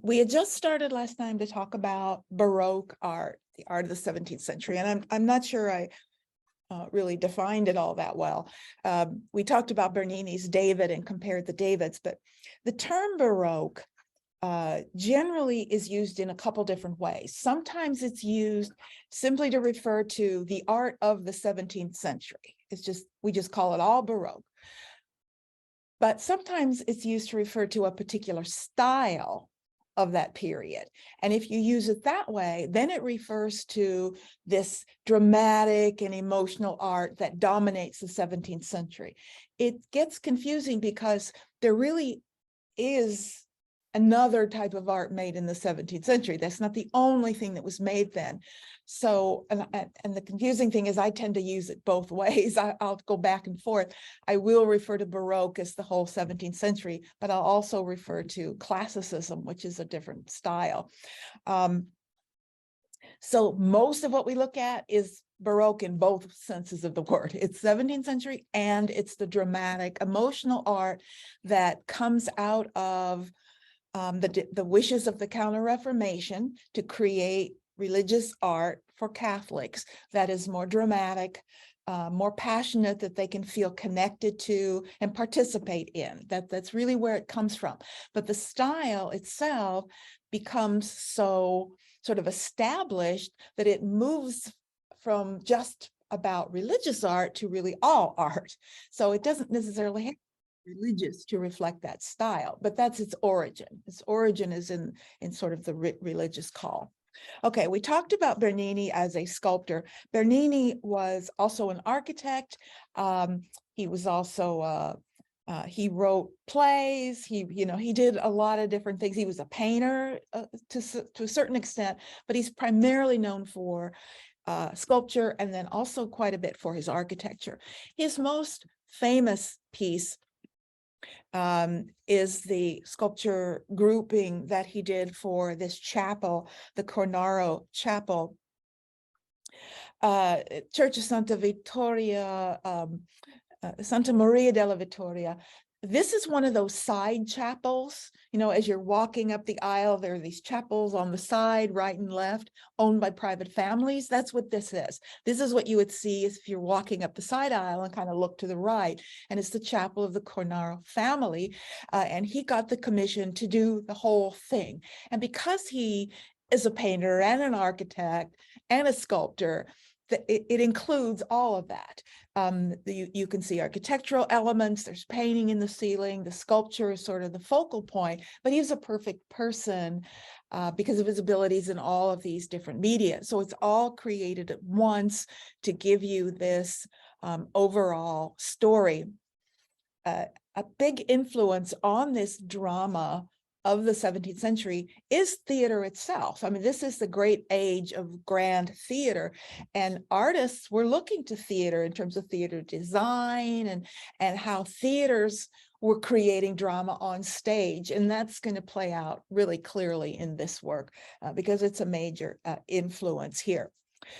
We had just started last time to talk about Baroque art, the art of the 17th century, and I'm not sure I really defined it all that well. We talked about Bernini's David and compared the Davids, but the term Baroque generally is used in a couple different ways. Sometimes it's used simply to refer to the art of the 17th century. We just call it all Baroque. But sometimes it's used to refer to a particular style of that period. And if you use it that way, then it refers to this dramatic and emotional art that dominates the 17th century. It gets confusing because there really is another type of art made in the 17th century. That's not the only thing that was made then. So, and the confusing thing is I tend to use it both ways. I'll go back and forth. I will refer to Baroque as the whole 17th century, but I'll also refer to classicism, which is a different style. So most of what we look at is Baroque in both senses of the word. It's 17th century and it's the dramatic, emotional art that comes out of the wishes of the Counter-Reformation to create religious art for Catholics that is more dramatic, more passionate, that they can feel connected to and participate in. That's really where it comes from. But the style itself becomes so sort of established that it moves from just about religious art to really all art. So it doesn't necessarily have religious to reflect that style, but that's its origin. Its origin is in sort of the religious call. Okay, we talked about Bernini as a sculptor. Bernini was also an architect. He was also he wrote plays. He did a lot of different things. He was a painter to a certain extent, but he's primarily known for sculpture and then also quite a bit for his architecture. His most famous piece is the sculpture grouping that he did for this chapel, the Cornaro Chapel, Church of Santa Vittoria, Santa Maria della Vittoria. This is one of those side chapels, as you're walking up the aisle, there are these chapels on the side, right and left, owned by private families. That's what this is. This is what you would see if you're walking up the side aisle and kind of look to the right. And it's the chapel of the Cornaro family. And he got the commission to do the whole thing. And because he is a painter and an architect and a sculptor, it includes all of that. You can see architectural elements, there's painting in the ceiling, the sculpture is sort of the focal point, but he's a perfect person because of his abilities in all of these different media. So it's all created at once to give you this overall story. A big influence on this drama of the 17th century is theater itself. I mean, this is the great age of grand theater, and artists were looking to theater in terms of theater design and how theaters were creating drama on stage. And that's going to play out really clearly in this work because it's a major influence here.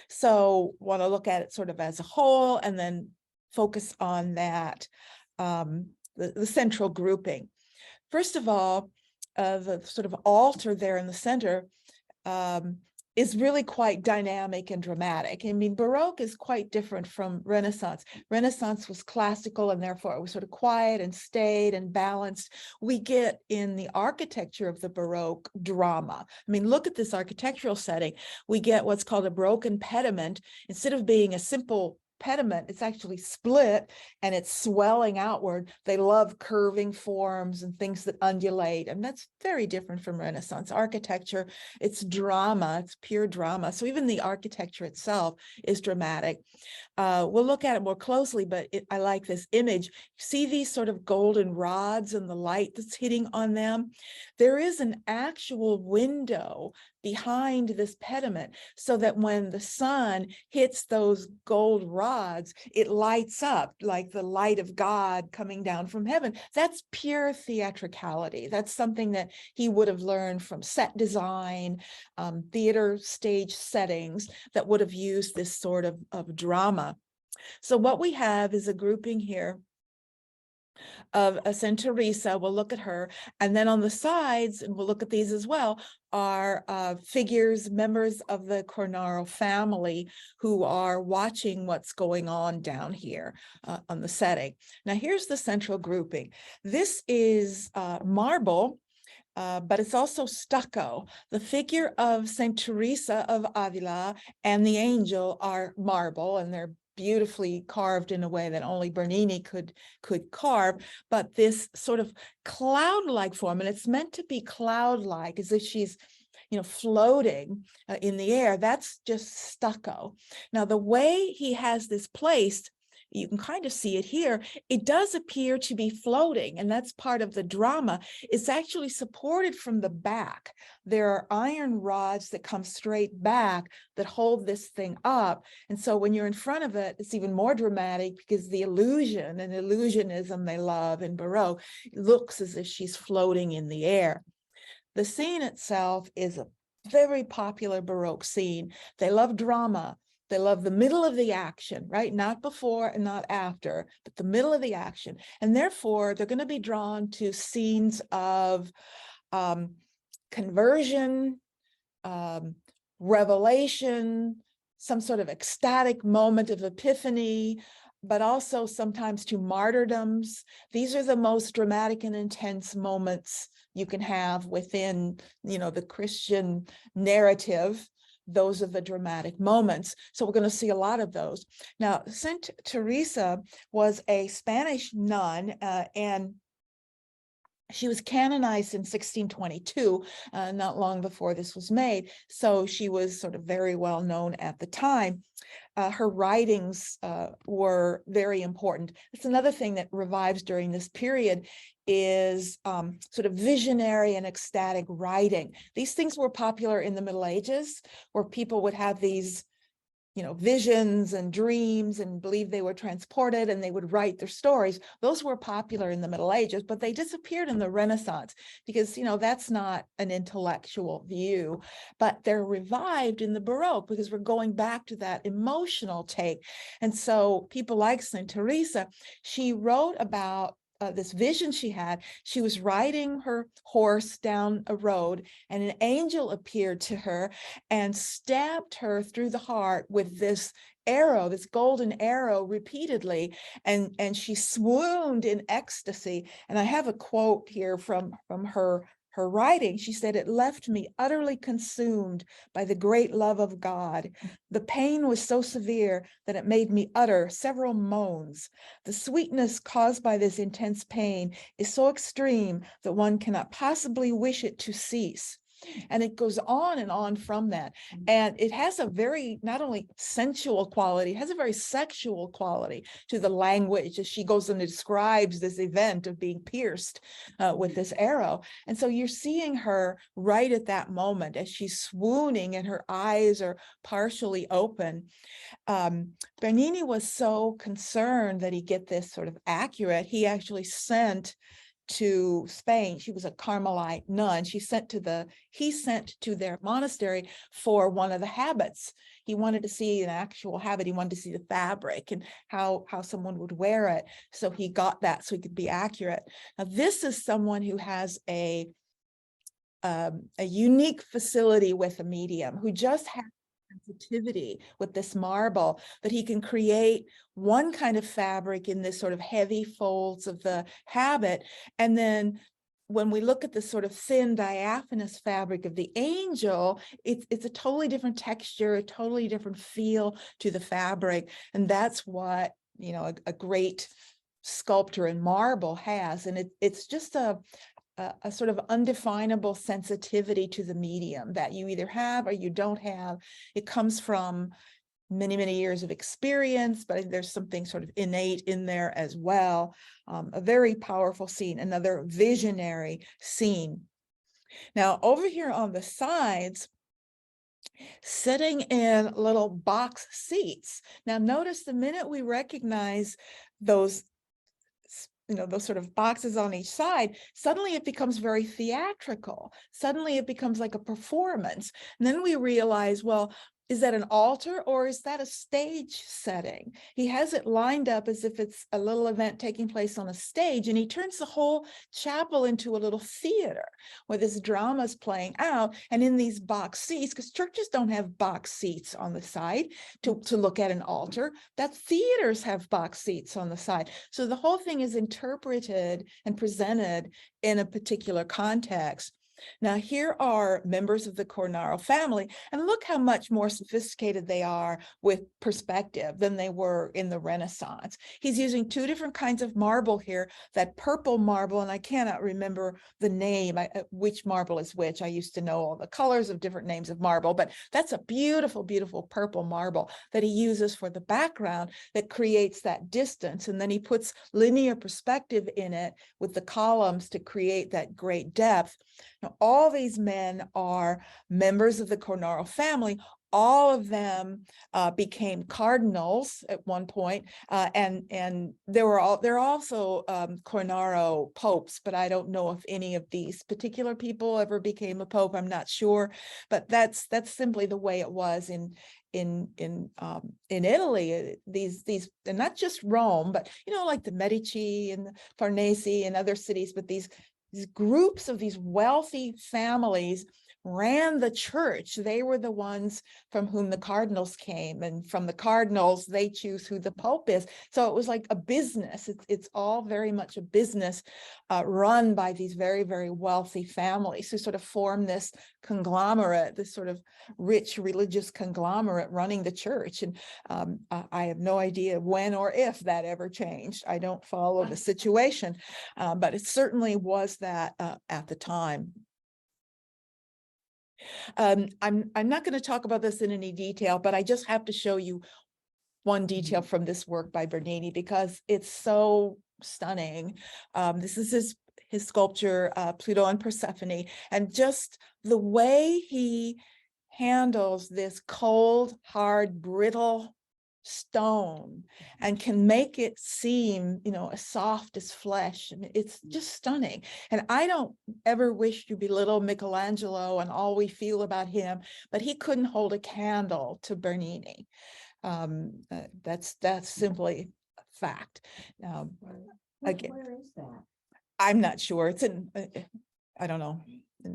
So want to look at it sort of as a whole and then focus on that, the central grouping. First of all, the sort of altar there in the center is really quite dynamic and dramatic. I mean, Baroque is quite different from Renaissance. Renaissance was classical and therefore it was sort of quiet and staid and balanced. We get in the architecture of the Baroque drama. I mean, look at this architectural setting. We get what's called a Baroque pediment. Instead of being a simple pediment, it's actually split and it's swelling outward. They love curving forms and things that undulate, and that's very different from Renaissance architecture. It's drama, it's pure drama. So even the architecture itself is dramatic. We'll look at it more closely, but I like this image. See these sort of golden rods and the light that's hitting on them? There is an actual window behind this pediment so that when the sun hits those gold rods, it lights up like the light of God coming down from heaven. That's pure theatricality. That's something that he would have learned from set design, theater stage settings that would have used this sort of drama. So what we have is a grouping here of Saint Teresa. We'll look at her. And then on the sides, and we'll look at these as well, are figures, members of the Cornaro family who are watching what's going on down here on the setting. Now, here's the central grouping. This is marble, but it's also stucco. The figure of Saint Teresa of Avila and the angel are marble, and they're beautifully carved in a way that only Bernini could carve, but this sort of cloud-like form, and it's meant to be cloud-like, as if she's, you know, floating in the air. That's just stucco. Now, the way he has this placed, you can kind of see it here, it does appear to be floating, and that's part of the drama. It's actually supported from the back. There are iron rods that come straight back that hold this thing up. And so when you're in front of it, it's even more dramatic, because the illusion and illusionism they love in Baroque, it looks as if she's floating in the air. The scene itself is a very popular Baroque scene. They love drama. They love the middle of the action, right? Not before and not after, but the middle of the action. And therefore, they're going to be drawn to scenes of conversion, revelation, some sort of ecstatic moment of epiphany, but also sometimes to martyrdoms. These are the most dramatic and intense moments you can have within, you know, the Christian narrative. Those are the dramatic moments. So we're going to see a lot of those. Now, Saint Teresa was a Spanish nun, and she was canonized in 1622, not long before this was made. So she was sort of very well known at the time. Her writings were very important. It's another thing that revives during this period is sort of visionary and ecstatic writing. These things were popular in the Middle Ages, where people would have these, you know, visions and dreams and believe they were transported, and they would write their stories. Those were popular in the Middle Ages, but they disappeared in the Renaissance because, you know, that's not an intellectual view, but they're revived in the Baroque because we're going back to that emotional take. And so people like Saint Teresa, she wrote about this vision she had. She was riding her horse down a road, and an angel appeared to her and stabbed her through the heart with this arrow, this golden arrow, repeatedly, and she swooned in ecstasy. And I have a quote here from her writing. She said, "It left me utterly consumed by the great love of God. The pain was so severe that it made me utter several moans. The sweetness caused by this intense pain is so extreme that one cannot possibly wish it to cease." And it goes on and on from that. And it has a very, not only sensual quality, it has a very sexual quality to the language as she goes and describes this event of being pierced with this arrow. And so you're seeing her right at that moment as she's swooning and her eyes are partially open. Bernini was so concerned that he get this sort of accurate, he actually sent to Spain. She was a Carmelite nun. He sent to their monastery for one of the habits. He wanted to see an actual habit. He wanted to see the fabric and how someone would wear it. So he got that so he could be accurate. Now, this is someone who has a unique facility with a medium, who just has sensitivity with this marble, that he can create one kind of fabric in this sort of heavy folds of the habit. And then when we look at the sort of thin diaphanous fabric of the angel, it's a totally different texture, a totally different feel to the fabric. And that's what, you know, a great sculptor in marble has. And it's just a sort of undefinable sensitivity to the medium that you either have or you don't have. It comes from many, many years of experience, but there's something sort of innate in there as well. A very powerful scene, another visionary scene. Now, over here on the sides, sitting in little box seats. Now, notice the minute we recognize those, you know, those sort of boxes on each side, suddenly it becomes very theatrical. Suddenly it becomes like a performance. And then we realize, well, is that an altar or is that a stage setting? He has it lined up as if it's a little event taking place on a stage, and he turns the whole chapel into a little theater where this drama is playing out. And in these box seats, because churches don't have box seats on the side to look at an altar, that theaters have box seats on the side. So the whole thing is interpreted and presented in a particular context. Now, here are members of the Cornaro family, and look how much more sophisticated they are with perspective than they were in the Renaissance. He's using two different kinds of marble here, that purple marble, and I cannot remember the name, which marble is which. I used to know all the colors of different names of marble, but that's a beautiful, beautiful purple marble that he uses for the background that creates that distance. And then he puts linear perspective in it with the columns to create that great depth. Now, all these men are members of the Cornaro family. All of them became cardinals at one point, and there are also Cornaro popes, but I don't know if any of these particular people ever became a pope. I'm not sure, but that's simply the way it was in Italy. These and not just Rome, but like the Medici and the Farnese and other cities, but these groups of these wealthy families ran the church. They were the ones from whom the cardinals came, and from the cardinals, they choose who the pope is. So it was like a business. It's all very much a business run by these very, very wealthy families who sort of form this conglomerate, this sort of rich religious conglomerate running the church. And I have no idea when or if that ever changed. I don't follow the situation, but it certainly was that at the time. I'm not going to talk about this in any detail, but I just have to show you one detail from this work by Bernini because it's so stunning. This is his sculpture, Pluto and Persephone, and just the way he handles this cold, hard, brittle stone and can make it seem, as soft as flesh. I mean, it's just stunning. And I don't ever wish to belittle Michelangelo and all we feel about him, but he couldn't hold a candle to Bernini. That's simply a fact. Again, where is that? I'm not sure. It's in, I don't know, in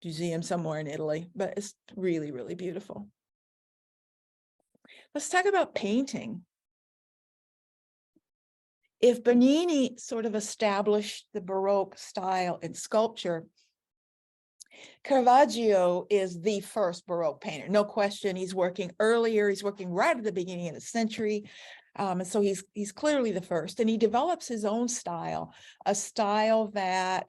a museum somewhere in Italy, but it's really, really beautiful. Let's talk about painting. If Bernini sort of established the Baroque style in sculpture, Caravaggio is the first Baroque painter, no question. He's working earlier. He's working right at the beginning of the century. And so he's clearly the first, and he develops his own style, a style that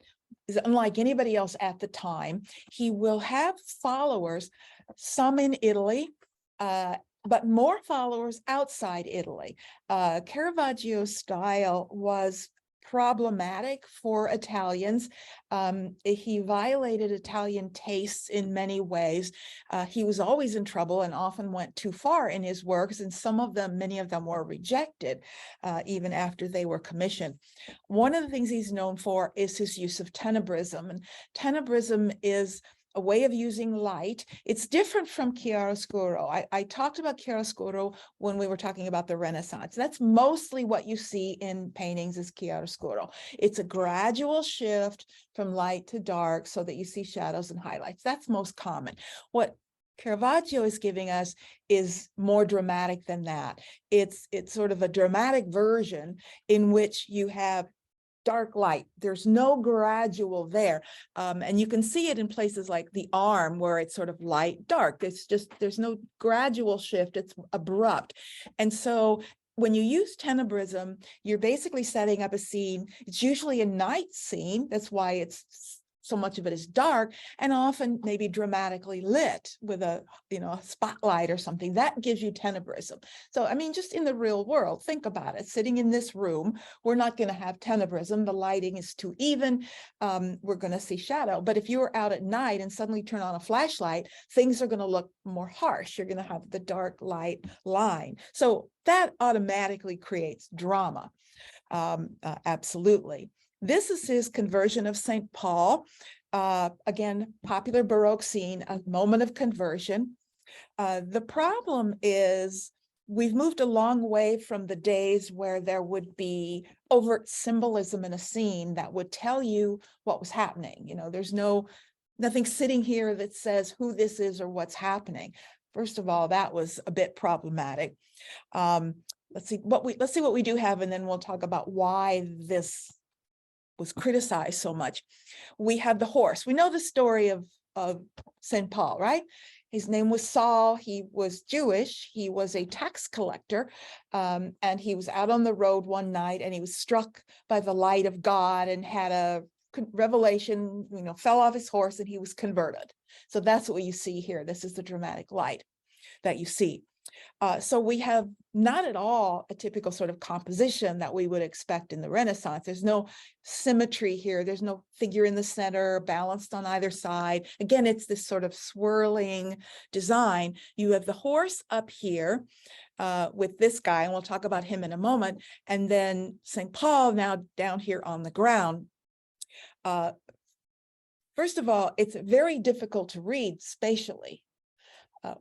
is unlike anybody else at the time. He will have followers, some in Italy, but more followers outside Italy. Caravaggio's style was problematic for Italians. He violated Italian tastes in many ways. He was always in trouble and often went too far in his works, and many of them were rejected even after they were commissioned. One of the things he's known for is his use of tenebrism, and tenebrism is a way of using light. It's different from chiaroscuro. I talked about chiaroscuro when we were talking about the Renaissance. That's mostly what you see in paintings is chiaroscuro. It's a gradual shift from light to dark so that you see shadows and highlights. That's most common. What Caravaggio is giving us is more dramatic than that. It's sort of a dramatic version in which you have dark light. There's no gradual there. And you can see it in places like the arm where it's sort of light, dark. There's no gradual shift. It's abrupt. And so when you use tenebrism, you're basically setting up a scene. It's usually a night scene. That's why it's so much of it is dark and often maybe dramatically lit with a spotlight or something. That gives you tenebrism. So, I mean, just in the real world, think about it. Sitting in this room, we're not going to have tenebrism. The lighting is too even. We're going to see shadow. But if you're out at night and suddenly turn on a flashlight, things are going to look more harsh. You're going to have the dark light line. So that automatically creates drama. Absolutely. This is his conversion of St. Paul. Again, popular Baroque scene, a moment of conversion. The problem is we've moved a long way from the days where there would be overt symbolism in a scene that would tell you what was happening. You know, there's nothing sitting here that says who this is or what's happening. First of all, that was a bit problematic. Let's see what we do have, and then we'll talk about why this was criticized so much. We have the horse. We know the story of St. Paul, right? His name was Saul. He was Jewish. He was a tax collector, and he was out on the road one night, and he was struck by the light of God and had a revelation, you know, fell off his horse, and he was converted. So that's what you see here. This is the dramatic light that you see. So we have not at all a typical sort of composition that we would expect in the Renaissance. There's no symmetry here. There's no figure in the center, balanced on either side. Again, it's this sort of swirling design. You have the horse up here with this guy, and we'll talk about him in a moment. And then St. Paul now down here on the ground. First of all, it's very difficult to read spatially.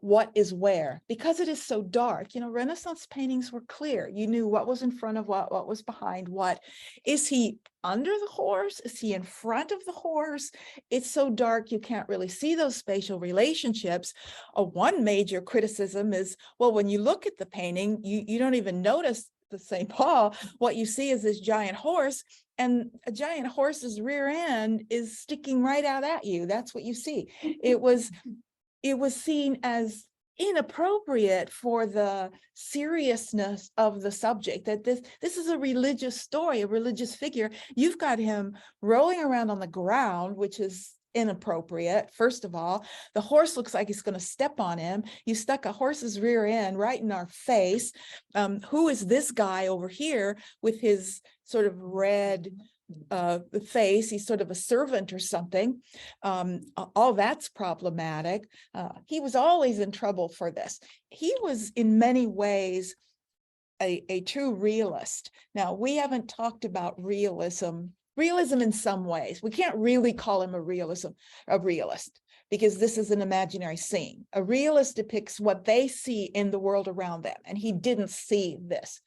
What is where, because it is so dark. You know, Renaissance paintings were clear. You knew what was in front of what was behind what. Is he under the horse? Is he in front of the horse? It's so dark, you can't really see those spatial relationships. One major criticism is, well, when you look at the painting, you don't even notice the St. Paul. What you see is this giant horse, and a giant horse's rear end is sticking right out at you. That's what you see. It was seen as inappropriate for the seriousness of the subject, that this is a religious story, a religious figure. You've got him rolling around on the ground, which is inappropriate. First of all, the horse looks like he's going to step on him. You stuck a horse's rear end right in our face. Who is this guy over here with his sort of red face? He's sort of a servant or something. All that's problematic. He was always in trouble for this. He was in many ways a true realist. Now, we haven't talked about realism in some ways. We can't really call him a realist, because this is an imaginary scene. A realist depicts what they see in the world around them, and he didn't see this.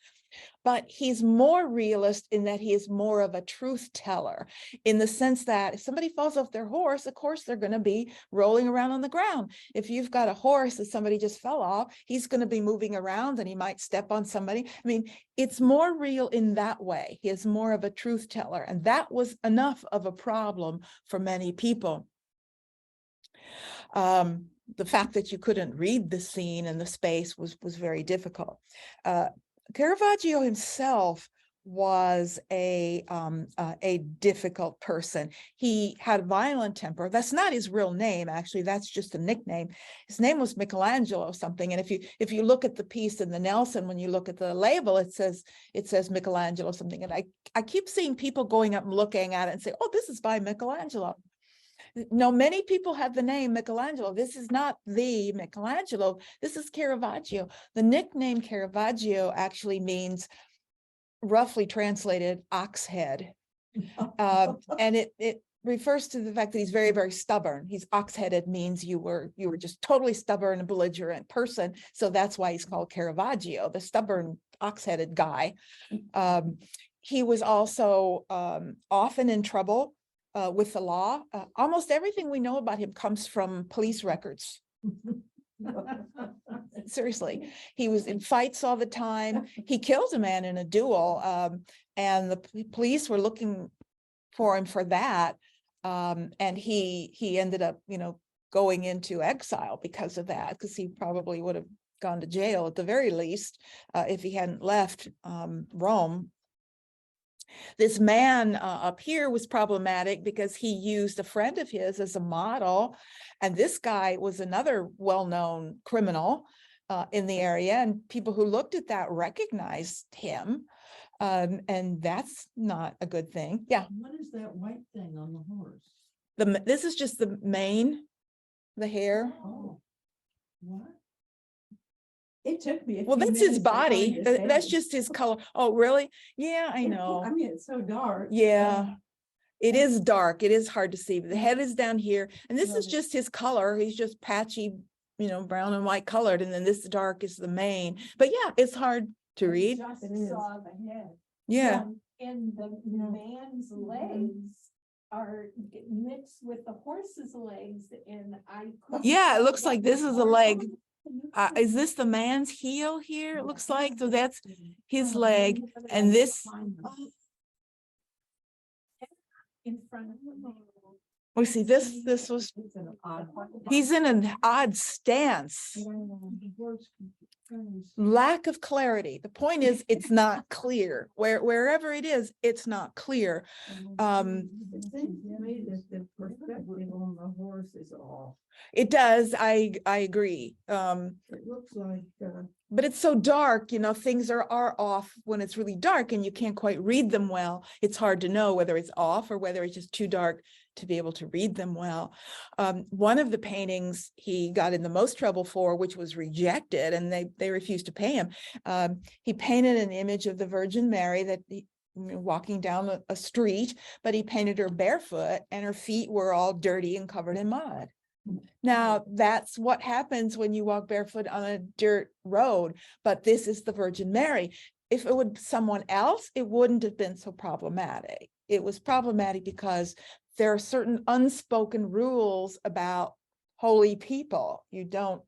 But he's more realist in that he is more of a truth teller, in the sense that if somebody falls off their horse, of course, they're going to be rolling around on the ground. If you've got a horse that somebody just fell off, he's going to be moving around and he might step on somebody. I mean, it's more real in that way. He is more of a truth teller. And that was enough of a problem for many people. The fact that you couldn't read the scene and the space was very difficult. Caravaggio himself was a difficult person. He had violent temper. That's not his real name, actually. That's just a nickname. His name was Michelangelo something. And if you look at the piece in the Nelson, when you look at the label, it says Michelangelo something. And I keep seeing people going up and looking at it and say, oh, this is by Michelangelo. No, many people have the name Michelangelo. This is not the Michelangelo. This is Caravaggio. The nickname Caravaggio actually means, roughly translated, ox head. And it refers to the fact that he's very, very stubborn. He's ox-headed, means you were just totally stubborn and belligerent person. So that's why he's called Caravaggio, the stubborn ox-headed guy. He was also often in trouble with the law. Almost everything we know about him comes from police records. Seriously, he was in fights all the time. He killed a man in a duel, and the police were looking for him for that. And he ended up, going into exile because of that, because he probably would have gone to jail at the very least if he hadn't left Rome. This man up here was problematic because he used a friend of his as a model. And this guy was another well-known criminal in the area. And people who looked at that recognized him. And that's not a good thing. Yeah. What is that white thing on the horse? This is just the mane, the hair. Oh, what? It took me. Well, that's his body. That's just his color. Oh, really? Yeah, I know. I mean, it's so dark. Yeah, it is dark. It is hard to see. The head is down here, and this is just his color. He's just patchy brown and white colored, and then this dark is the main. But yeah, it's hard to read. Just saw the head. Yeah. And the man's legs are mixed with the horse's legs, and I couldn't Yeah, it tell looks what like this was is a horse. leg. Is this the man's heel here? It looks like, so that's his leg, and this, In front of the we see this was, he's in an odd stance. Lack of clarity. The point is, it's not clear. Wherever it is, it's not clear. It seems to me that the perspective on the horse is off. It does. I agree. It looks like, But it's so dark, things are off when it's really dark and you can't quite read them well. It's hard to know whether it's off or whether it's just too dark to be able to read them well. One of the paintings he got in the most trouble for, which was rejected, and they refused to pay him. He painted an image of the Virgin Mary that walking down a street, but he painted her barefoot and her feet were all dirty and covered in mud. Now, that's what happens when you walk barefoot on a dirt road, but this is the Virgin Mary. If it would someone else, it wouldn't have been so problematic. It was problematic because there are certain unspoken rules about holy people. You don't,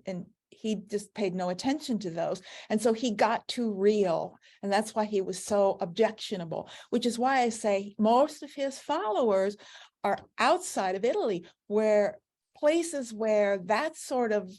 and he just paid no attention to those. And so he got too real. And that's why he was so objectionable, which is why I say most of his followers are outside of Italy, where places where that sort of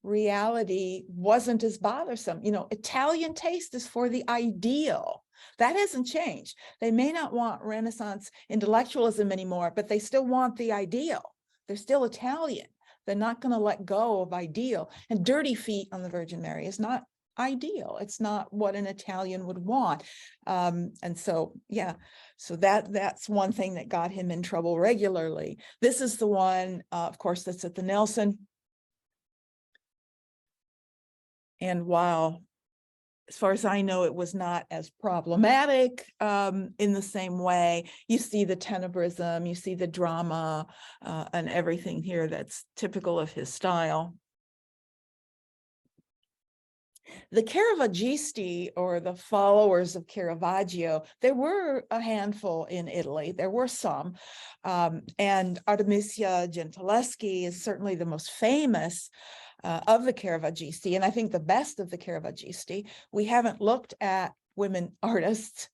reality wasn't as bothersome. Italian taste is for the ideal. That hasn't changed. They may not want Renaissance intellectualism anymore, but they still want the ideal. They're still Italian. They're not going to let go of ideal. And dirty feet on the Virgin Mary is not ideal. It's not what an Italian would want. And so, yeah, so that's one thing that got him in trouble regularly. This is the one, of course, that's at the Nelson. And while, as far as I know, it was not as problematic in the same way, you see the tenebrism, you see the drama and everything here that's typical of his style. The Caravaggisti, or the followers of Caravaggio, there were a handful in Italy. There were some. And Artemisia Gentileschi is certainly the most famous of the Caravaggisti, and I think the best of the Caravaggisti. We haven't looked at women artists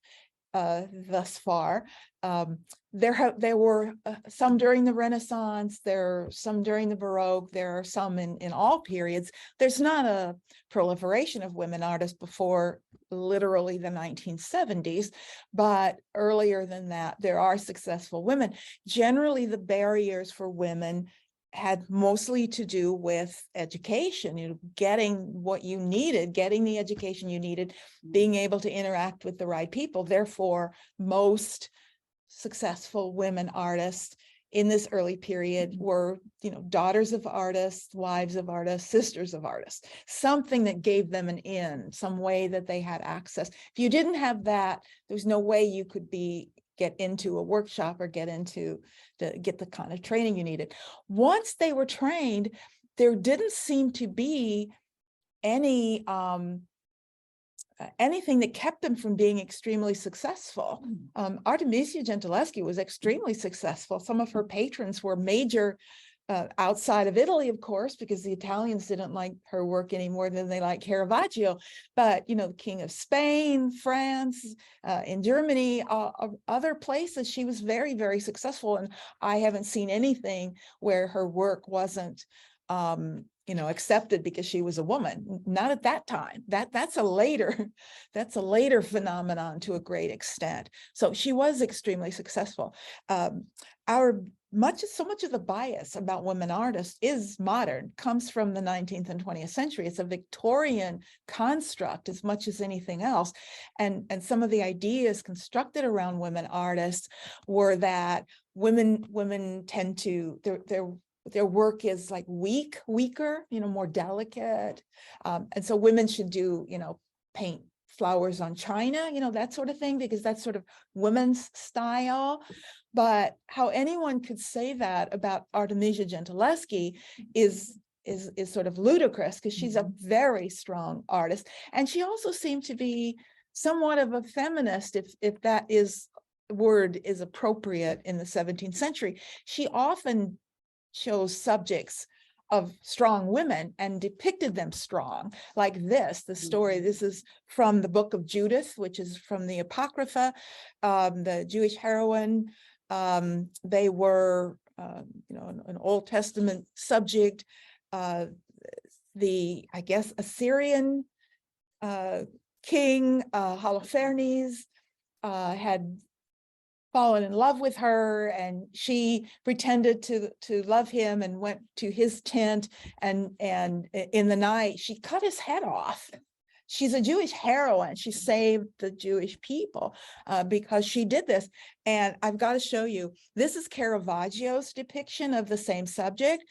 thus far. There were some during the Renaissance, there are some during the Baroque, there are some in all periods. There's not a proliferation of women artists before literally the 1970s, but earlier than that, there are successful women. Generally, the barriers for women had mostly to do with education, getting what you needed, getting the education you needed, being able to interact with the right people. Therefore, most successful women artists in this early period were, daughters of artists, wives of artists, sisters of artists, something that gave them an in, some way that they had access. If you didn't have that, there's no way you could get into a workshop or get the kind of training you needed. Once they were trained, there didn't seem to be any anything that kept them from being extremely successful. Artemisia Gentileschi was extremely successful. Some of her patrons were major outside of Italy, of course, because the Italians didn't like her work any more than they liked Caravaggio. But, the King of Spain, France, in Germany, other places, she was very, very successful. And I haven't seen anything where her work wasn't, accepted because she was a woman. Not at that time. That's a later phenomenon to a great extent. So she was extremely successful. So much of the bias about women artists is modern, comes from the 19th and 20th century. It's a Victorian construct as much as anything else. And some of the ideas constructed around women artists were that women tend to, their work is like weaker, more delicate. And so women should do, paint flowers on china, that sort of thing, because that's sort of women's style. But how anyone could say that about Artemisia Gentileschi is is sort of ludicrous because she's a very strong artist. And she also seemed to be somewhat of a feminist, if that word is appropriate in the 17th century. She often chose subjects of strong women and depicted them strong, like the story. This is from the book of Judith, which is from the Apocrypha, the Jewish heroine. They were, an Old Testament subject. I guess, Assyrian king Holofernes had fallen in love with her, and she pretended to love him and went to his tent, and in the night she cut his head off. She's a Jewish heroine. She saved the Jewish people because she did this. And I've got to show you, this is Caravaggio's depiction of the same subject.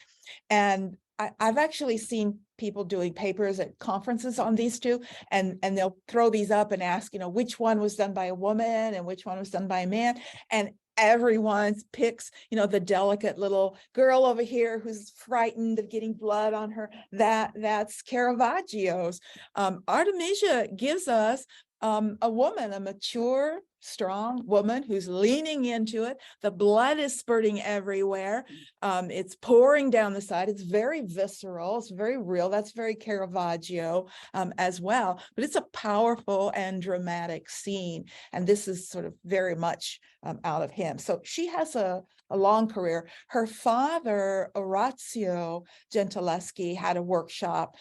And I've actually seen people doing papers at conferences on these two, and they'll throw these up and ask, which one was done by a woman and which one was done by a man. And everyone picks, the delicate little girl over here who's frightened of getting blood on her. That's Caravaggio's. Artemisia gives us a woman, a mature, strong woman who's leaning into it. The blood is spurting everywhere. It's pouring down the side. It's very visceral. It's very real. That's very Caravaggio as well. But it's a powerful and dramatic scene. And this is sort of very much out of him. So she has a long career. Her father, Orazio Gentileschi, had a workshop.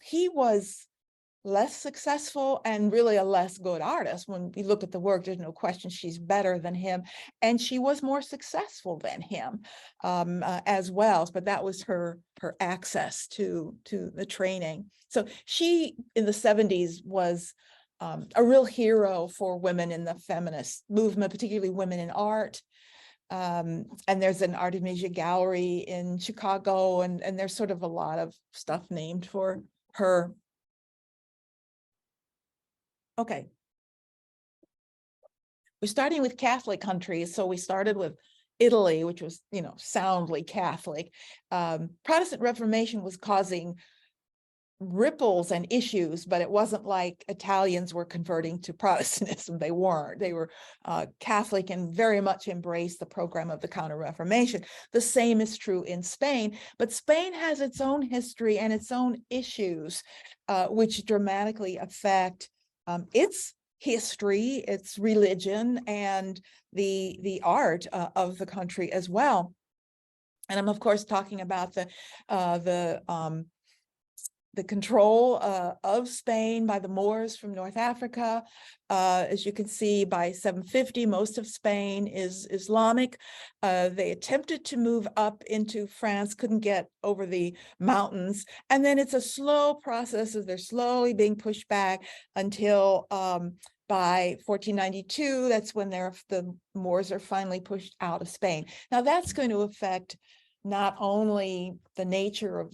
He was less successful and really a less good artist. When we look at the work, there's no question she's better than him, and she was more successful than him as well. But that was her access to the training. So she, in the 70s, was a real hero for women in the feminist movement, particularly women in art. And there's an Artemisia gallery in Chicago, and there's sort of a lot of stuff named for her. Okay. We're starting with Catholic countries. So we started with Italy, which was, soundly Catholic. Protestant Reformation was causing ripples and issues, but it wasn't like Italians were converting to Protestantism. They weren't. They were Catholic and very much embraced the program of the Counter-Reformation. The same is true in Spain, but Spain has its own history and its own issues, which dramatically affect its history, its religion, and the art of the country as well. And I'm of course talking about the control of Spain by the Moors from North Africa. As you can see, by 750, most of Spain is Islamic. They attempted to move up into France, couldn't get over the mountains. And then it's a slow process as they're slowly being pushed back until by 1492, that's when the Moors are finally pushed out of Spain. Now that's going to affect not only the nature of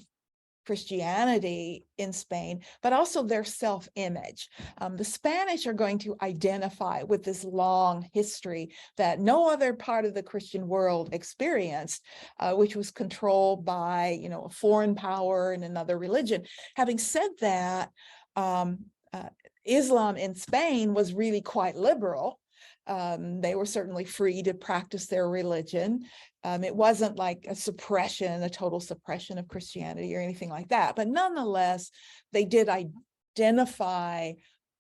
Christianity in Spain, but also their self-image. The Spanish are going to identify with this long history that no other part of the Christian world experienced, which was controlled by, a foreign power and another religion. Having said that, Islam in Spain was really quite liberal. They were certainly free to practice their religion. It wasn't like a total suppression of Christianity or anything like that. But nonetheless, they did identify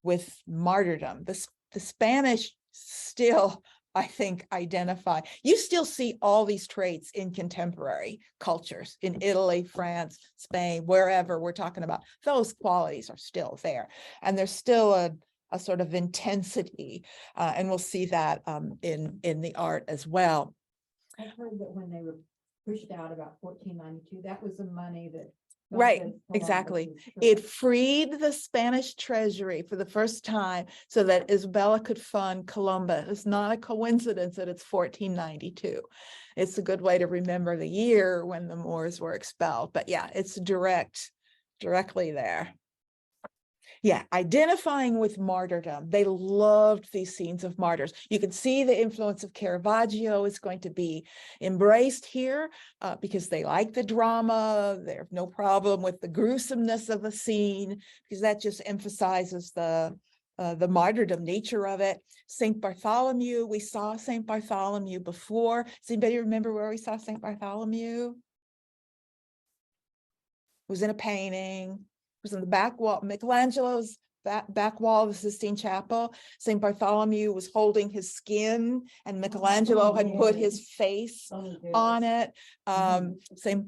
with martyrdom. The Spanish still, I think, identify. You still see all these traits in contemporary cultures in Italy, France, Spain, wherever we're talking about. Those qualities are still there. And there's still a sort of intensity, and we'll see that in the art as well. I've heard that when they were pushed out about 1492, that was the money that. Right, exactly. It freed the Spanish treasury for the first time so that Isabella could fund Columbus. It's not a coincidence that it's 1492. It's a good way to remember the year when the Moors were expelled. But yeah, it's directly there. Yeah, identifying with martyrdom. They loved these scenes of martyrs. You can see the influence of Caravaggio is going to be embraced here because they like the drama. They have no problem with the gruesomeness of a scene because that just emphasizes the martyrdom nature of it. St. Bartholomew, we saw St. Bartholomew before. Does anybody remember where we saw St. Bartholomew? It was in a painting. Was in the back wall, Michelangelo's back wall of the Sistine Chapel. St. Bartholomew was holding his skin, and Michelangelo had put his face on it. St.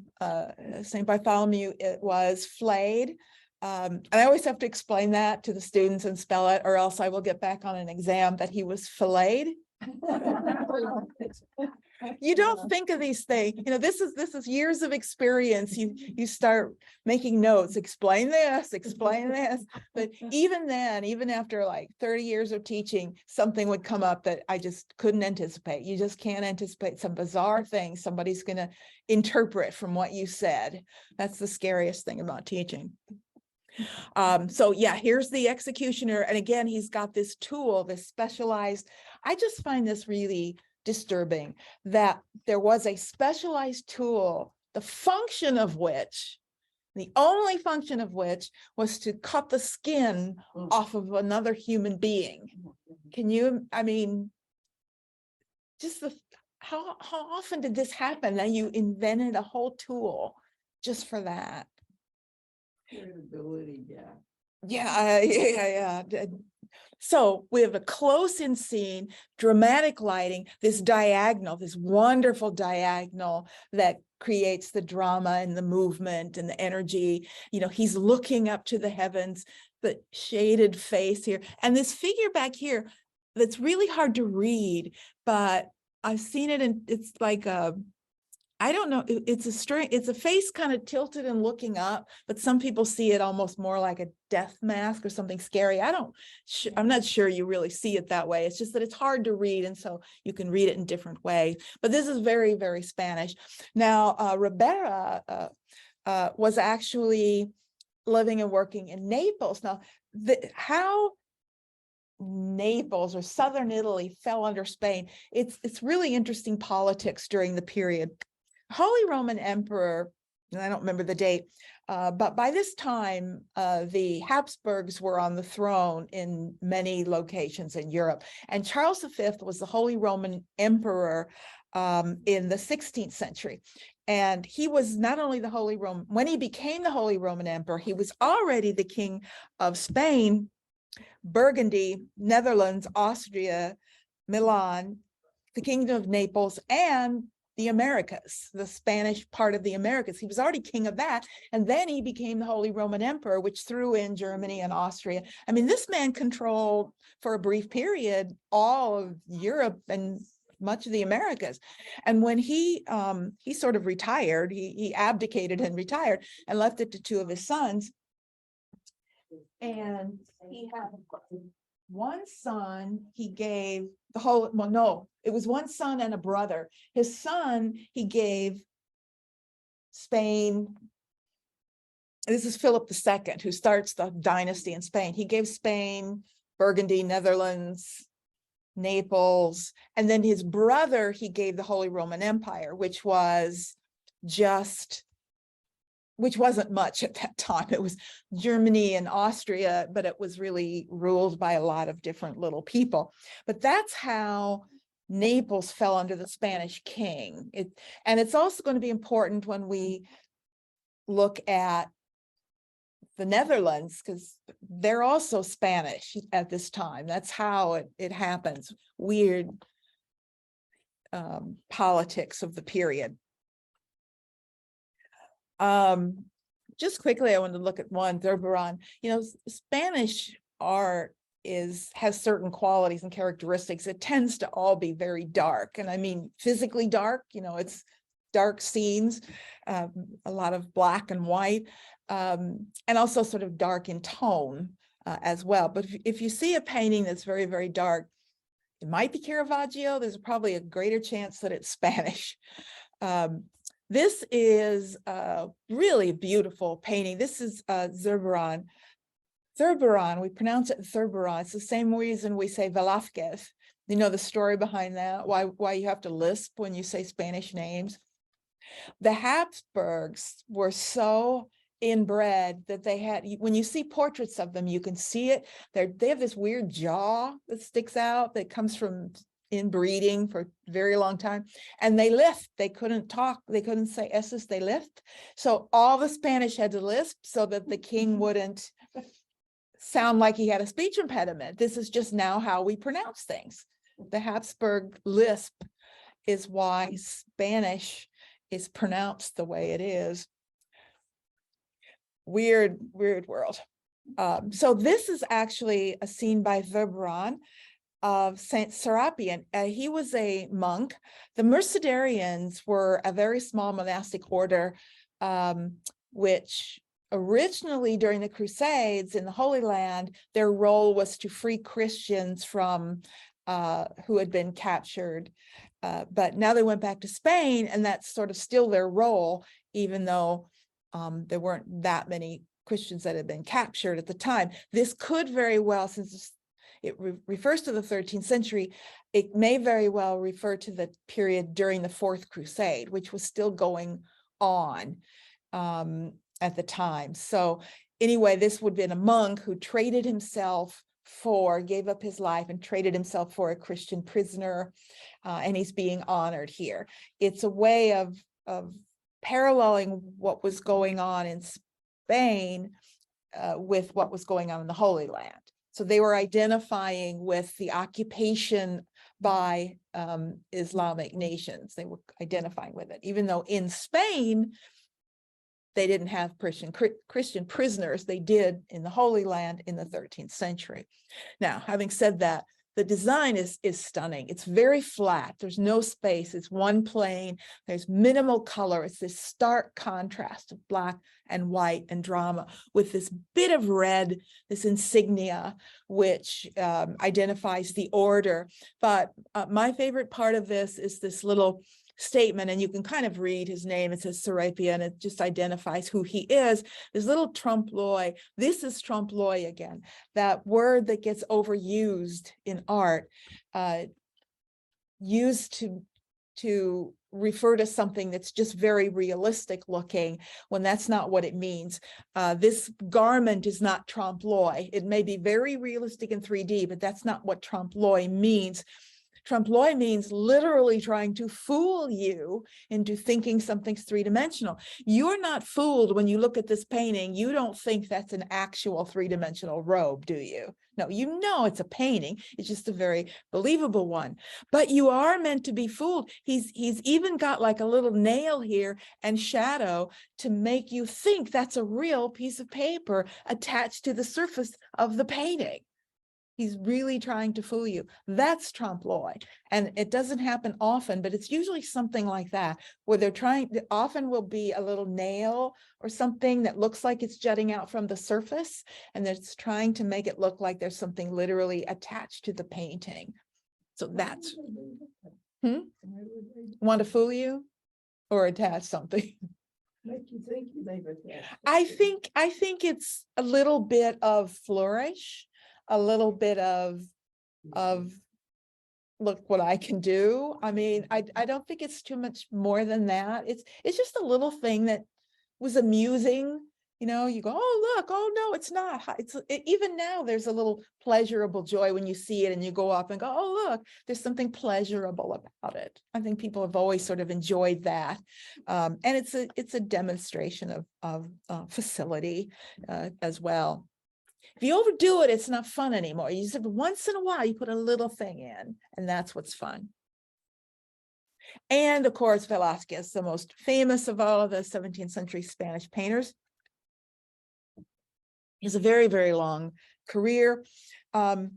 Bartholomew, it was flayed. And I always have to explain that to the students and spell it, or else I will get back on an exam that he was filleted. You don't think of these things, you know, this is years of experience. You start making notes, explain this. But even then, even after like 30 years of teaching, something would come up that I just couldn't anticipate. You just can't anticipate some bizarre thing somebody's going to interpret from what you said. That's the scariest thing about teaching. So yeah, here's the executioner. And again, he's got this tool, this specialized. I just find this really disturbing that there was a specialized tool, the only function of which was to cut the skin off of another human being. Can you, I mean, just how often did this happen that you invented a whole tool just for that? Irritability, Yeah. So we have a close-in scene, dramatic lighting, this diagonal, this wonderful diagonal that creates the drama and the movement and the energy. You know, he's looking up to the heavens, the shaded face here, and this figure back here that's really hard to read, but I've seen it, and it's like a, I don't know, it's a face kind of tilted and looking up, but some people see it almost more like a death mask or something scary. I'm not sure you really see it that way. It's just that it's hard to read, and so you can read it in different ways. But this is very, very Spanish. Now, Ribera was actually living and working in Naples. Now, how Naples or southern Italy fell under Spain, it's really interesting politics during the period. Holy Roman Emperor, and I don't remember the date, but by this time, the Habsburgs were on the throne in many locations in Europe. And Charles V was the Holy Roman Emperor in the 16th century. And he was not only the Holy Roman, when he became the Holy Roman Emperor, he was already the king of Spain, Burgundy, Netherlands, Austria, Milan, the Kingdom of Naples, and the Americas, the Spanish part of the Americas. He was already king of that. And then he became the Holy Roman Emperor, which threw in Germany and Austria. I mean, this man controlled for a brief period all of Europe and much of the Americas. And when he sort of retired, he abdicated and retired and left it to two of his sons. And he had one son, he gave the whole, well, no, it was one son and a brother. His son, he gave Spain. This is Philip II, who starts the dynasty in Spain. He gave Spain, Burgundy, Netherlands, Naples, and then his brother, he gave the Holy Roman Empire, which wasn't much at that time. It was Germany and Austria, but it was really ruled by a lot of different little people. But that's how Naples fell under the Spanish king. And it's also going to be important when we look at the Netherlands, because they're also Spanish at this time. That's how it happens. Weird politics of the period. Just quickly, I want to look at one, Zurbarán. You know, Spanish art has certain qualities and characteristics. It tends to all be very dark, and I mean physically dark. You know, it's dark scenes, a lot of black and white, and also sort of dark in tone as well. But if you see a painting that's very, very dark, it might be Caravaggio. There's probably a greater chance that it's Spanish. This is a really beautiful painting. This is Zurbarán. Thurberon, we pronounce it Thurberon. It's the same reason we say Velázquez. You know the story behind that, why you have to lisp when you say Spanish names. The Habsburgs were so inbred that they had, when you see portraits of them, you can see it. They have this weird jaw that sticks out that comes from inbreeding for a very long time. And they lisp. They couldn't talk. They couldn't say S's. They lisped. So all the Spanish had to lisp so that the king wouldn't sound like he had a speech impediment. This is just now how we pronounce things. The Habsburg lisp is why Spanish is pronounced the way it is. Weird world. So this is actually a scene by Thurberon of Saint Serapion. He was a monk. The Mercedarians were a very small monastic order, which originally during the Crusades in the Holy Land, their role was to free Christians from who had been captured. But now they went back to Spain, and that's sort of still their role, even though there weren't that many Christians that had been captured at the time. This could very well, since it refers to the 13th century, it may very well refer to the period during the Fourth Crusade, which was still going on at the time. So anyway, this would have been a monk who traded himself gave up his life and traded himself for a Christian prisoner, and he's being honored here. It's a way of paralleling what was going on in Spain with what was going on in the Holy Land. So they were identifying with the occupation by Islamic nations. They were identifying with it, even though in Spain, they didn't have Christian prisoners. They did in the Holy Land in the 13th century. Now, having said that, the design is stunning. It's very flat. There's no space. It's one plane. There's minimal color. It's this stark contrast of black and white and drama with this bit of red, this insignia, which identifies the order. But my favorite part of this is this little statement, and you can kind of read his name. It says Serapion, and it just identifies who he is. This little trompe l'oeil. This is trompe l'oeil again, that word that gets overused in art, used to refer to something that's just very realistic looking, when that's not what it means. This garment is not trompe l'oeil. It may be very realistic in 3D, but that's not what trompe l'oeil means. Trompe l'oeil means literally trying to fool you into thinking something's three-dimensional. You're not fooled when you look at this painting. You don't think that's an actual three-dimensional robe, do you? No, you know it's a painting. It's just a very believable one. But you are meant to be fooled. He's even got like a little nail here and shadow to make you think that's a real piece of paper attached to the surface of the painting. He's really trying to fool you. That's trompe l'oeil. And it doesn't happen often, but it's usually something like that, where they're trying, often will be a little nail or something that looks like it's jutting out from the surface, and it's trying to make it look like there's something literally attached to the painting. So that's, want to fool you or attach something? Make you think they've attached. I think it's a little bit of flourish, a little bit of look what I can do. I mean, I don't think it's too much more than that. It's just a little thing that was amusing. You know, you go, oh, look, oh, no, it's not. Even now there's a little pleasurable joy when you see it and you go up and go, oh, look, there's something pleasurable about it. I think people have always sort of enjoyed that. And it's a demonstration of facility as well. If you overdo it, it's not fun anymore. You just, once in a while, you put a little thing in, and that's what's fun. And of course, Velázquez, the most famous of all of the 17th century Spanish painters. He has a very, very long career. One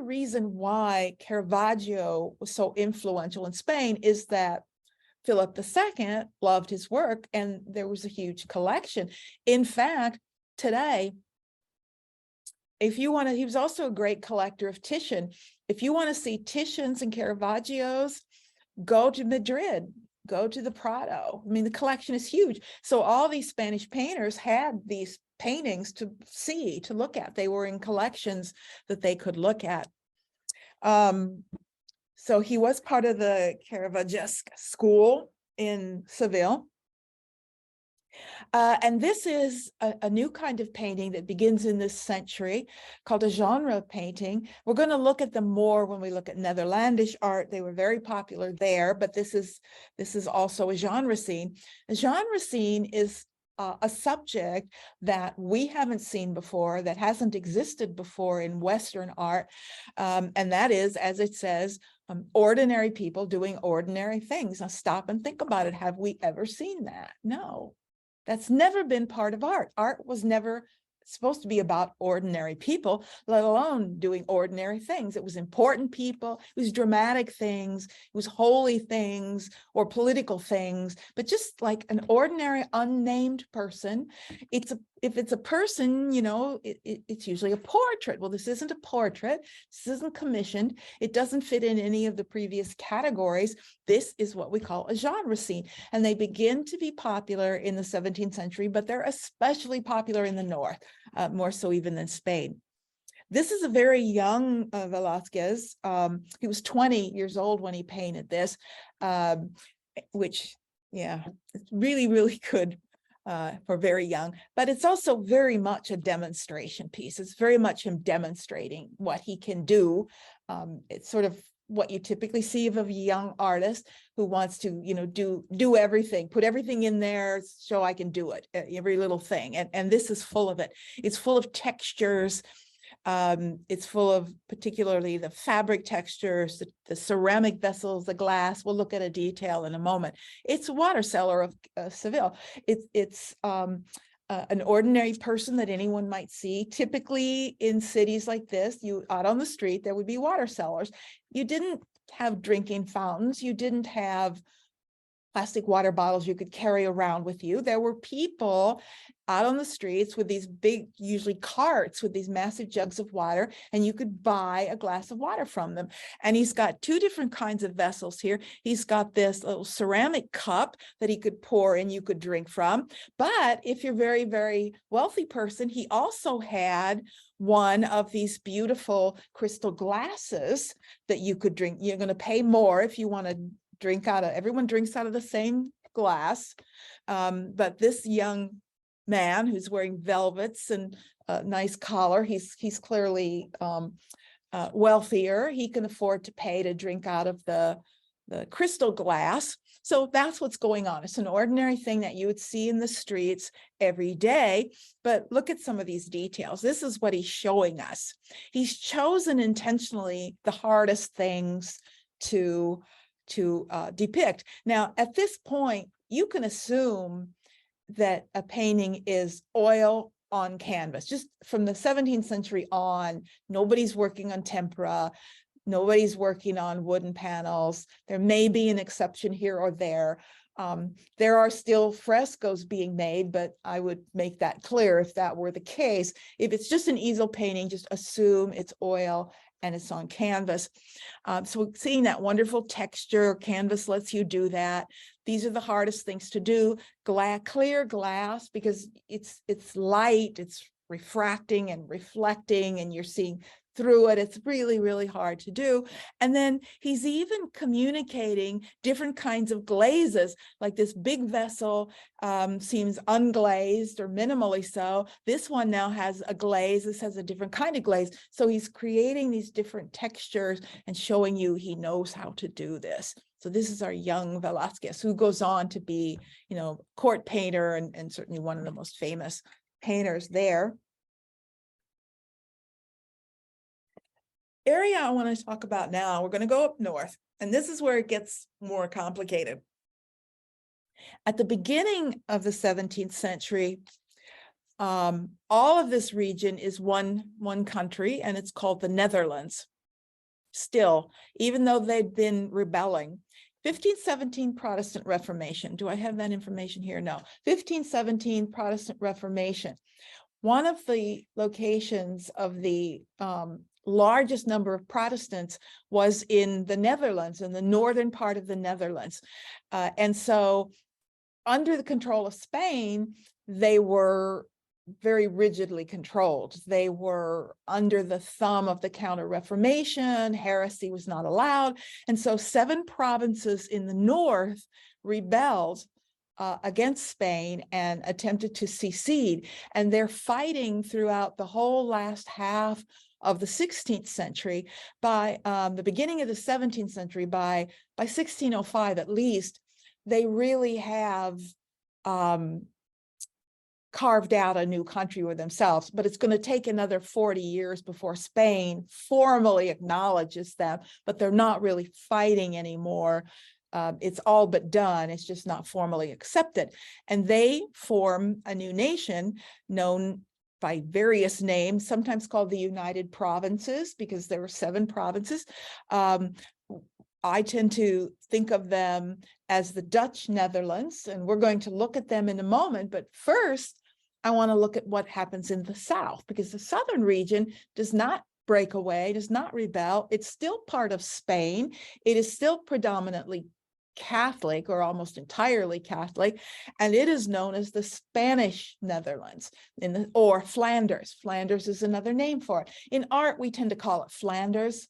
reason why Caravaggio was so influential in Spain is that Philip II loved his work, and there was a huge collection. In fact, today, if you want to, he was also a great collector of Titian. If you want to see Titians and Caravaggios, go to Madrid. go to the Prado. I mean, the collection is huge. So all these Spanish painters had these paintings to see, to look at. They were in collections that they could look at. So he was part of the Caravagesque school in Seville. And this is a new kind of painting that begins in this century called a genre painting. We're going to look at them more when we look at Netherlandish art. They were very popular there, but this is also a genre scene. A genre scene is a subject that we haven't seen before, that hasn't existed before in Western art. And that is, as it says, ordinary people doing ordinary things. Now stop and think about it. Have we ever seen that? No. That's never been part of art. Art was never supposed to be about ordinary people, let alone doing ordinary things. It was important people, it was dramatic things, it was holy things or political things, but just like an ordinary unnamed person. If it's a person, you know, it's usually a portrait. Well, this isn't a portrait. This isn't commissioned. It doesn't fit in any of the previous categories. This is what we call a genre scene. And they begin to be popular in the 17th century, but they're especially popular in the North, more so even than Spain. This is a very young Velázquez. He was 20 years old when he painted this, which, yeah, it's really, really good. For very young, but it's also very much a demonstration piece. It's very much him demonstrating what he can do. It's sort of what you typically see of a young artist who wants to, you know, do everything, put everything in there, show I can do it, every little thing. And this is full of it. It's full of textures. It's full of particularly the fabric textures, the ceramic vessels, the glass. We'll look at a detail in a moment. It's a water cellar of Seville. It's an ordinary person that anyone might see. Typically in cities like this, out on the street, there would be water cellars. You didn't have drinking fountains. You didn't have plastic water bottles you could carry around with you. There were people out on the streets with these big, usually carts with these massive jugs of water, and you could buy a glass of water from them. And he's got two different kinds of vessels here. He's got this little ceramic cup that he could pour in, you could drink from. But if you're very, very wealthy person, he also had one of these beautiful crystal glasses that you could drink. You're going to pay more if you want to drink out of, everyone drinks out of the same glass. But this young man who's wearing velvets and a nice collar, he's clearly wealthier. He can afford to pay to drink out of the crystal glass. So that's what's going on. It's an ordinary thing that you would see in the streets every day. But look at some of these details. This is what he's showing us. He's chosen intentionally the hardest things to depict. Now, at this point, you can assume that a painting is oil on canvas. Just from the 17th century on, nobody's working on tempera, nobody's working on wooden panels. There may be an exception here or there. There are still frescoes being made, but I would make that clear if that were the case. If it's just an easel painting, just assume it's oil and it's on canvas. So seeing that wonderful texture, canvas lets you do that. These are the hardest things to do. Clear glass, because it's light, it's refracting and reflecting, and you're seeing through it. It's really, really hard to do. And then he's even communicating different kinds of glazes, like this big vessel seems unglazed or minimally so. This one now has a glaze. This has a different kind of glaze. So he's creating these different textures and showing you he knows how to do this. So this is our young Velázquez, who goes on to be, you know, court painter and certainly one of the most famous painters there. Area I want to talk about now, we're going to go up north, and this is where it gets more complicated. At the beginning of the 17th century, all of this region is one country, and it's called the Netherlands. Still, even though they'd been rebelling. 1517 Protestant Reformation. Do I have that information here? No. 1517 Protestant Reformation. One of the locations of the largest number of Protestants was in the Netherlands, in the northern part of the Netherlands. And so under the control of Spain, they were very rigidly controlled. They were under the thumb of the Counter-Reformation. Heresy was not allowed. And so 7 provinces in the north rebelled against Spain and attempted to secede. And they're fighting throughout the whole last half of the 16th century. By the beginning of the 17th century, by 1605 at least, they really have carved out a new country with themselves, but it's going to take another 40 years before Spain formally acknowledges them, but they're not really fighting anymore. It's all but done. It's just not formally accepted. And they form a new nation known by various names, sometimes called the United Provinces, because there were 7 provinces. I tend to think of them as the Dutch Netherlands, and we're going to look at them in a moment. But first, I want to look at what happens in the south, because the southern region does not break away, does not rebel. It's still part of Spain. It is still predominantly Catholic, or almost entirely Catholic, and it is known as the Spanish Netherlands, or Flanders. Flanders is another name for it. In art, we tend to call it Flanders.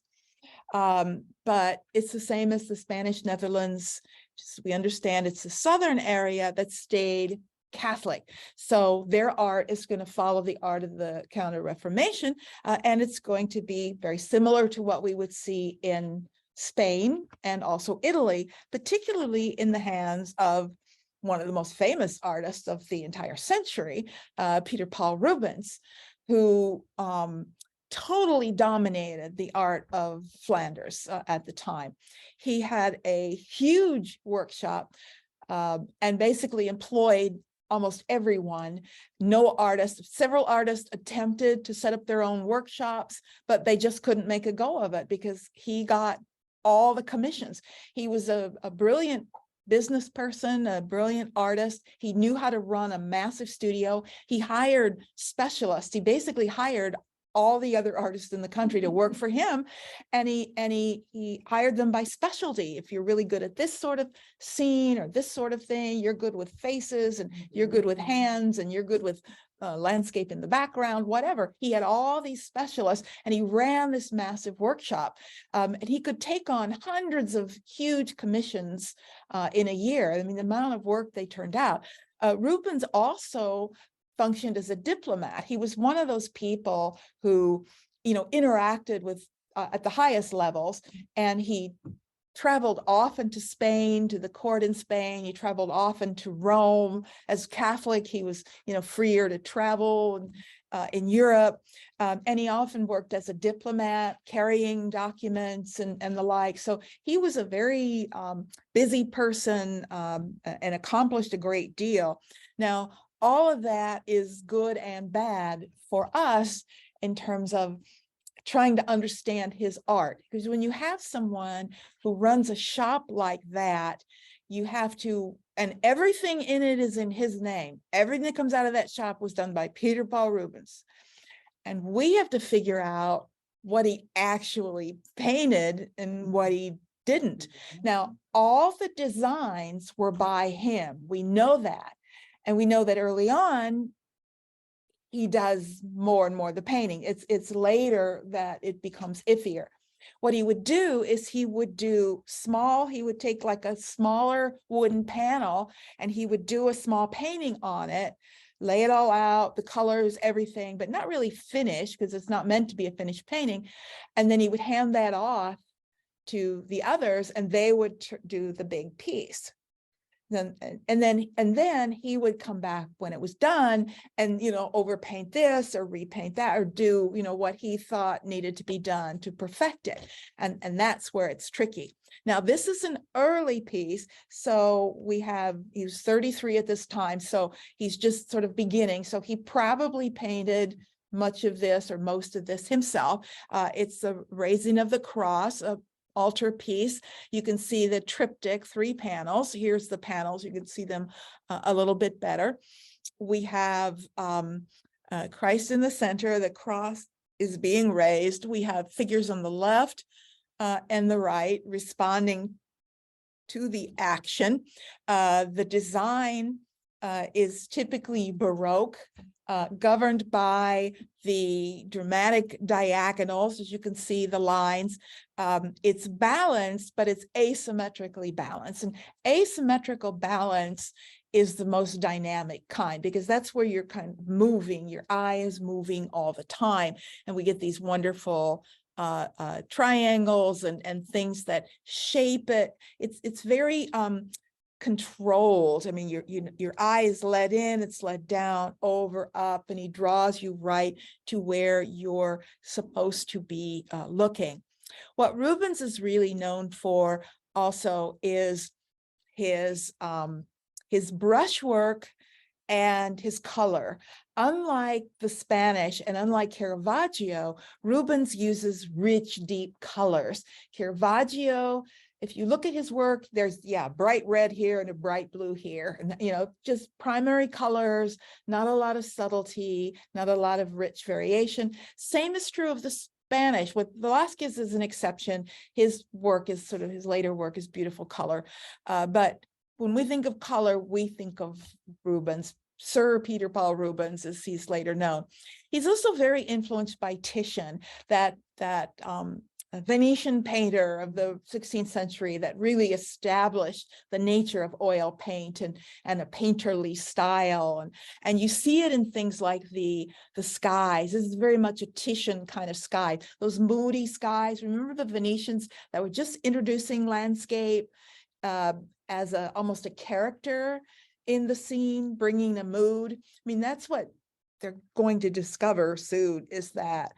But it's the same as the Spanish Netherlands. Just, we understand it's the southern area that stayed Catholic. So their art is going to follow the art of the Counter-Reformation, and it's going to be very similar to what we would see in Spain and also Italy, particularly in the hands of one of the most famous artists of the entire century, Peter Paul Rubens, who totally dominated the art of Flanders at the time. He had a huge workshop and basically employed almost everyone. Several artists attempted to set up their own workshops, but they just couldn't make a go of it because he got all the commissions. He was a brilliant business person, a brilliant artist. He knew how to run a massive studio. He hired specialists. He basically hired all the other artists in the country to work for him, and he hired them by specialty. If you're really good at this sort of scene or this sort of thing, you're good with faces, and you're good with hands, and you're good with landscape in the background, whatever. He had all these specialists, and he ran this massive workshop, and he could take on hundreds of huge commissions in a year. I mean, the amount of work they turned out. Rubens also functioned as a diplomat. He was one of those people who, interacted with at the highest levels, and he traveled often to Spain, to the court in Spain. He traveled often to Rome. As Catholic, he was, freer to travel in Europe, and he often worked as a diplomat, carrying documents and the like. So he was a very busy person and accomplished a great deal. Now, all of that is good and bad for us in terms of trying to understand his art. Because when you have someone who runs a shop like that, you have to, and everything in it is in his name. Everything that comes out of that shop was done by Peter Paul Rubens. And we have to figure out what he actually painted and what he didn't. Now, all the designs were by him. We know that. And we know that early on, he does more and more of the painting. It's later that it becomes iffier. What he would do is he would take like a smaller wooden panel, and he would do a small painting on it, lay it all out, the colors, everything, but not really finished, because it's not meant to be a finished painting. And then he would hand that off to the others, and they would do the big piece. And then he would come back when it was done and, overpaint this or repaint that, or do, what he thought needed to be done to perfect it. And that's where it's tricky. Now, this is an early piece. So he was 33 at this time. So he's just sort of beginning. So he probably painted much of this or most of this himself. It's the Raising of the Cross, a altar piece. You can see the triptych, 3 panels. Here's the panels. You can see them a little bit better. We have Christ in the center, the cross is being raised. We have figures on the left and the right responding to the action. The design is typically Baroque, governed by the dramatic diagonals, as you can see the lines. It's balanced, but it's asymmetrically balanced. And asymmetrical balance is the most dynamic kind, because that's where you're kind of moving, your eye is moving all the time. And we get these wonderful triangles and things that shape it. It's very controlled. I mean, your eye is led in, it's led down, over, up, and he draws you right to where you're supposed to be looking. What Rubens is really known for also is his brushwork and his color. Unlike the Spanish and unlike Caravaggio, Rubens uses rich, deep colors. Caravaggio, if you look at his work, there's, bright red here and a bright blue here, and, just primary colors, not a lot of subtlety, not a lot of rich variation. Same is true of the Spanish. With Velázquez is an exception. His work is his later work is beautiful color. But when we think of color, we think of Rubens. Sir Peter Paul Rubens, as he's later known. He's also very influenced by Titian, that Venetian painter of the 16th century that really established the nature of oil paint and a painterly style. And you see it in things like the skies. This is very much a Titian kind of sky. Those moody skies. Remember the Venetians that were just introducing landscape as almost a character in the scene, bringing a mood. I mean, that's what they're going to discover soon, is that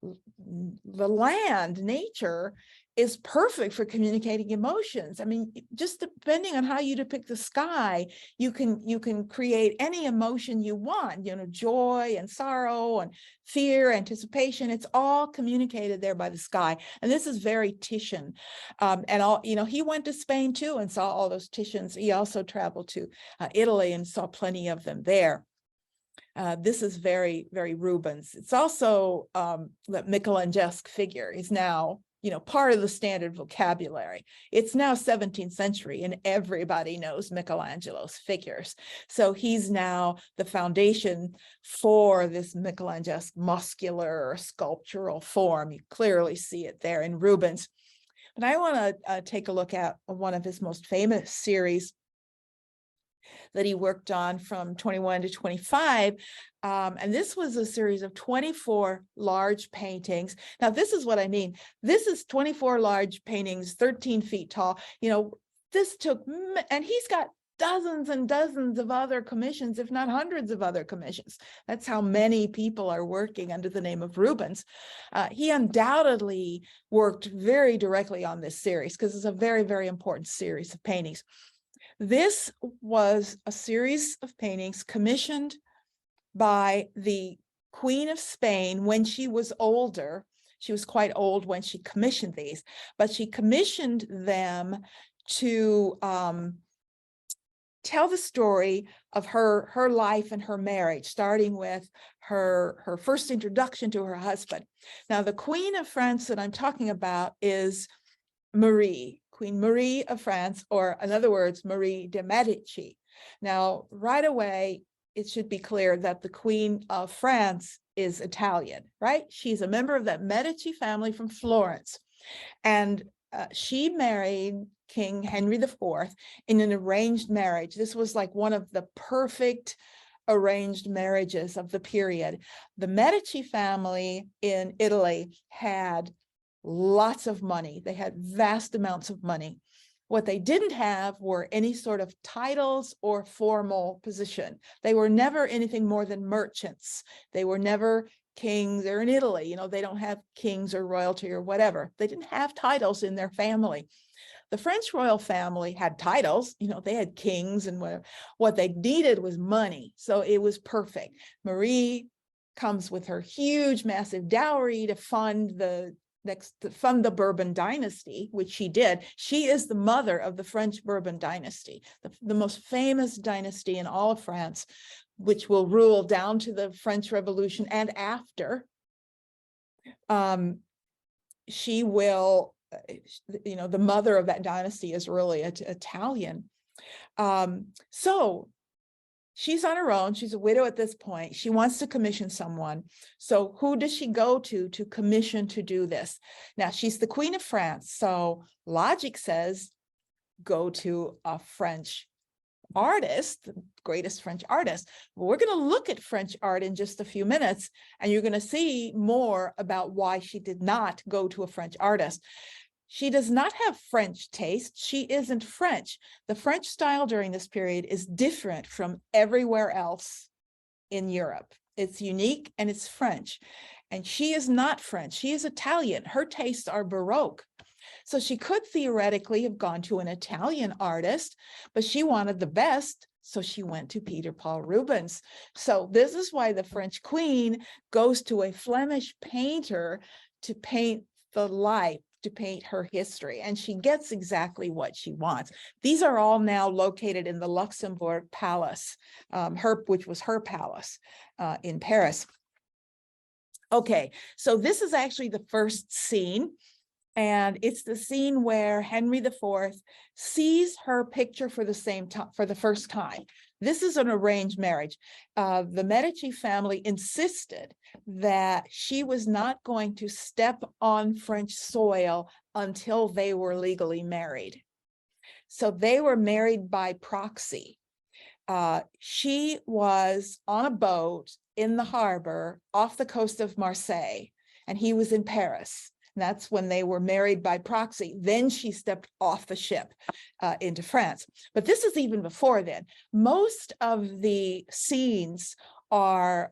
the land, nature, is perfect for communicating emotions. I mean, just depending on how you depict the sky, you can create any emotion you want, joy and sorrow and fear, anticipation. It's all communicated there by the sky. And this is very Titian. He went to Spain too and saw all those Titians. He also traveled to Italy and saw plenty of them there. This is very, very Rubens. It's also that Michelangesque figure is now, part of the standard vocabulary. It's now 17th century and everybody knows Michelangelo's figures. So he's now the foundation for this Michelangesque muscular sculptural form. You clearly see it there in Rubens. But I want to take a look at one of his most famous series that he worked on from 21 to 25. And this was a series of 24 large paintings. Now, this is what I mean. This is 24 large paintings, 13 feet tall. This took, and he's got dozens and dozens of other commissions, if not hundreds of other commissions. That's how many people are working under the name of Rubens. He undoubtedly worked very directly on this series because it's a very, very important series of paintings. This was a series of paintings commissioned by the Queen of Spain when she was older. She was quite old when she commissioned these, but she commissioned them to tell the story of her life and her marriage, starting with her first introduction to her husband. Now, the Queen of France that I'm talking about is Queen Marie of France, or in other words, Marie de Medici. Now, right away, it should be clear that the Queen of France is Italian, right? She's a member of that Medici family from Florence. And she married King Henry IV in an arranged marriage. This was like one of the perfect arranged marriages of the period. The Medici family in Italy had lots of money. They had vast amounts of money. What they didn't have were any sort of titles or formal position. They were never anything more than merchants. They were never kings. They're in Italy, they don't have kings or royalty or whatever. They didn't have titles in their family. The French royal family had titles, they had kings and whatever. What they needed was money. So it was perfect. Marie comes with her huge, massive dowry to fund the Bourbon dynasty, which she did. She is the mother of the French Bourbon dynasty, the most famous dynasty in all of France, which will rule down to the French Revolution and after. She will, you know, the mother of that dynasty is really Italian. So she's on her own. She's a widow at this point. She wants to commission someone. So who does she go to commission to do this? Now, she's the Queen of France. So logic says, go to a French artist, the greatest French artist. Well, we're going to look at French art in just a few minutes, and you're going to see more about why she did not go to a French artist. She does not have French taste. She isn't French. The French style during this period is different from everywhere else in Europe. It's unique and it's French. And she is not French. She is Italian. Her tastes are Baroque. So she could theoretically have gone to an Italian artist, but she wanted the best. So she went to Peter Paul Rubens. So this is why the French queen goes to a Flemish painter to paint the life, to paint her history, and she gets exactly what she wants. These are all now located in the Luxembourg Palace, which was her palace in Paris. Okay, so this is actually the first scene, and it's the scene where Henry IV sees her picture for the first time. This is an arranged marriage. The Medici family insisted that she was not going to step on French soil until they were legally married. So they were married by proxy. She was on a boat in the harbor off the coast of Marseille, and he was in Paris. And that's when they were married by proxy. Then she stepped off the ship into France. But this is even before then. Most of the scenes are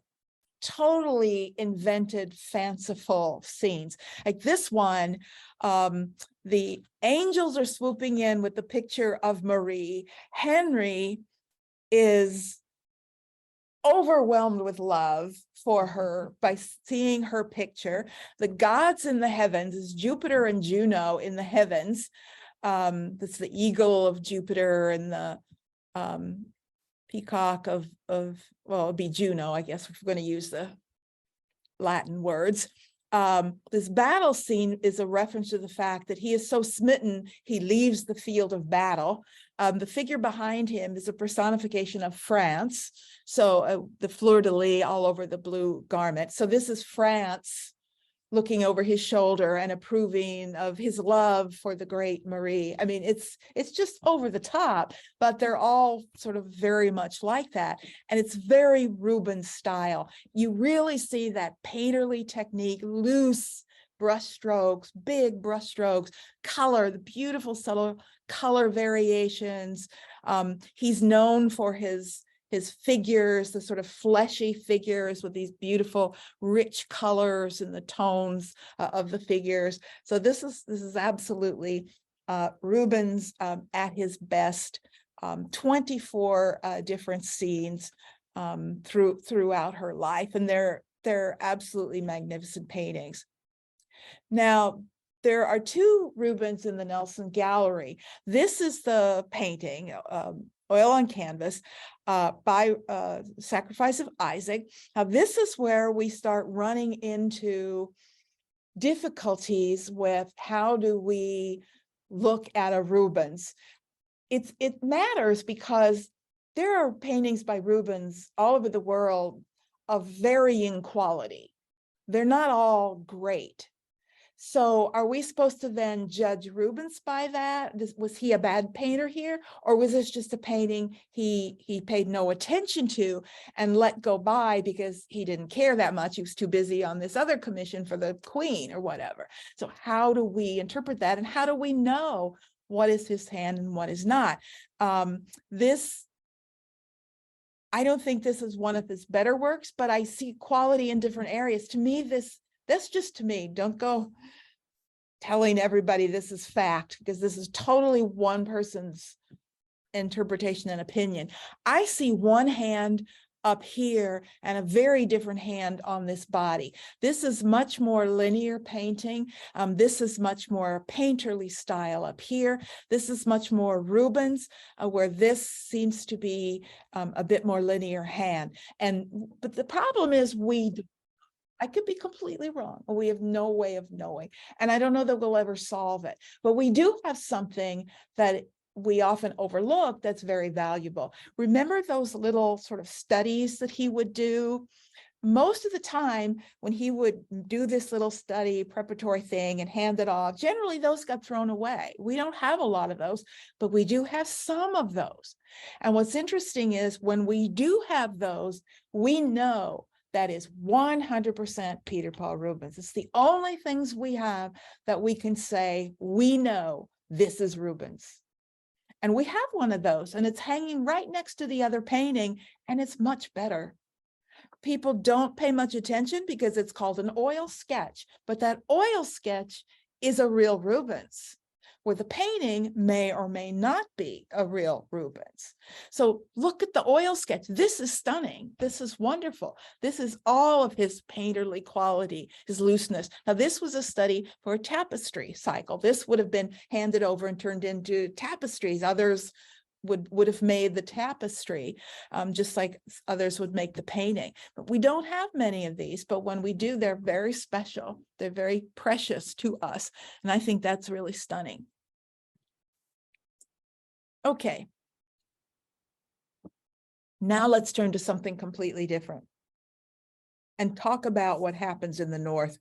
totally invented, fanciful scenes. Like this one, the angels are swooping in with the picture of Marie. Henry is overwhelmed with love for her by seeing her picture. The gods in the heavens is Jupiter and Juno in the heavens. That's the eagle of Jupiter and the peacock of well, it'd be Juno, I guess, if we're going to use the Latin words. This battle scene is a reference to the fact that he is so smitten, he leaves the field of battle. The figure behind him is a personification of France. So the fleur-de-lis all over the blue garment. So this is France looking over his shoulder and approving of his love for the great Marie. I mean, it's just over the top, but they're all sort of very much like that. And it's very Rubens style. You really see that painterly technique, loose brush strokes, big brush strokes, color, the beautiful subtle color variations. He's known for his figures, the sort of fleshy figures with these beautiful, rich colors and the tones of the figures. So this is absolutely Rubens at his best. 24 different scenes throughout her life, and they're absolutely magnificent paintings. Now, there are two Rubens in the Nelson Gallery. This is the painting, oil on canvas, by Sacrifice of Isaac. Now, this is where we start running into difficulties with how do we look at a Rubens. It matters because there are paintings by Rubens all over the world of varying quality. They're not all great. So are we supposed to then judge Rubens by that? Was he a bad painter here? Or was this just a painting he paid no attention to and let go by because he didn't care that much? He was too busy on this other commission for the Queen or whatever. So how do we interpret that? And how do we know what is his hand and what is not? I don't think this is one of his better works, but I see quality in different areas. To me, that's just to me. Don't go telling everybody this is fact, because this is totally one person's interpretation and opinion. I see one hand up here and a very different hand on this body. This is much more linear painting. This is much more painterly style up here. This is much more Rubens, where this seems to be a bit more linear hand. But the problem is I could be completely wrong. We have no way of knowing. And I don't know that we'll ever solve it. But we do have something that we often overlook that's very valuable. Remember those little sort of studies that he would do? Most of the time when he would do this little study preparatory thing and hand it off, generally those got thrown away. We don't have a lot of those, but we do have some of those. And what's interesting is when we do have those, we know that is 100% Peter Paul Rubens. It's the only things we have that we can say, we know this is Rubens. And we have one of those, and it's hanging right next to the other painting, and it's much better. People don't pay much attention because it's called an oil sketch, but that oil sketch is a real Rubens, where the painting may or may not be a real Rubens. So look at the oil sketch. This is stunning. This is wonderful. This is all of his painterly quality, his looseness. Now, this was a study for a tapestry cycle. This would have been handed over and turned into tapestries. Others would have made the tapestry, just like others would make the painting. But we don't have many of these, but when we do, they're very special. They're very precious to us. And I think that's really stunning. Okay. Now let's turn to something completely different and talk about what happens in the North.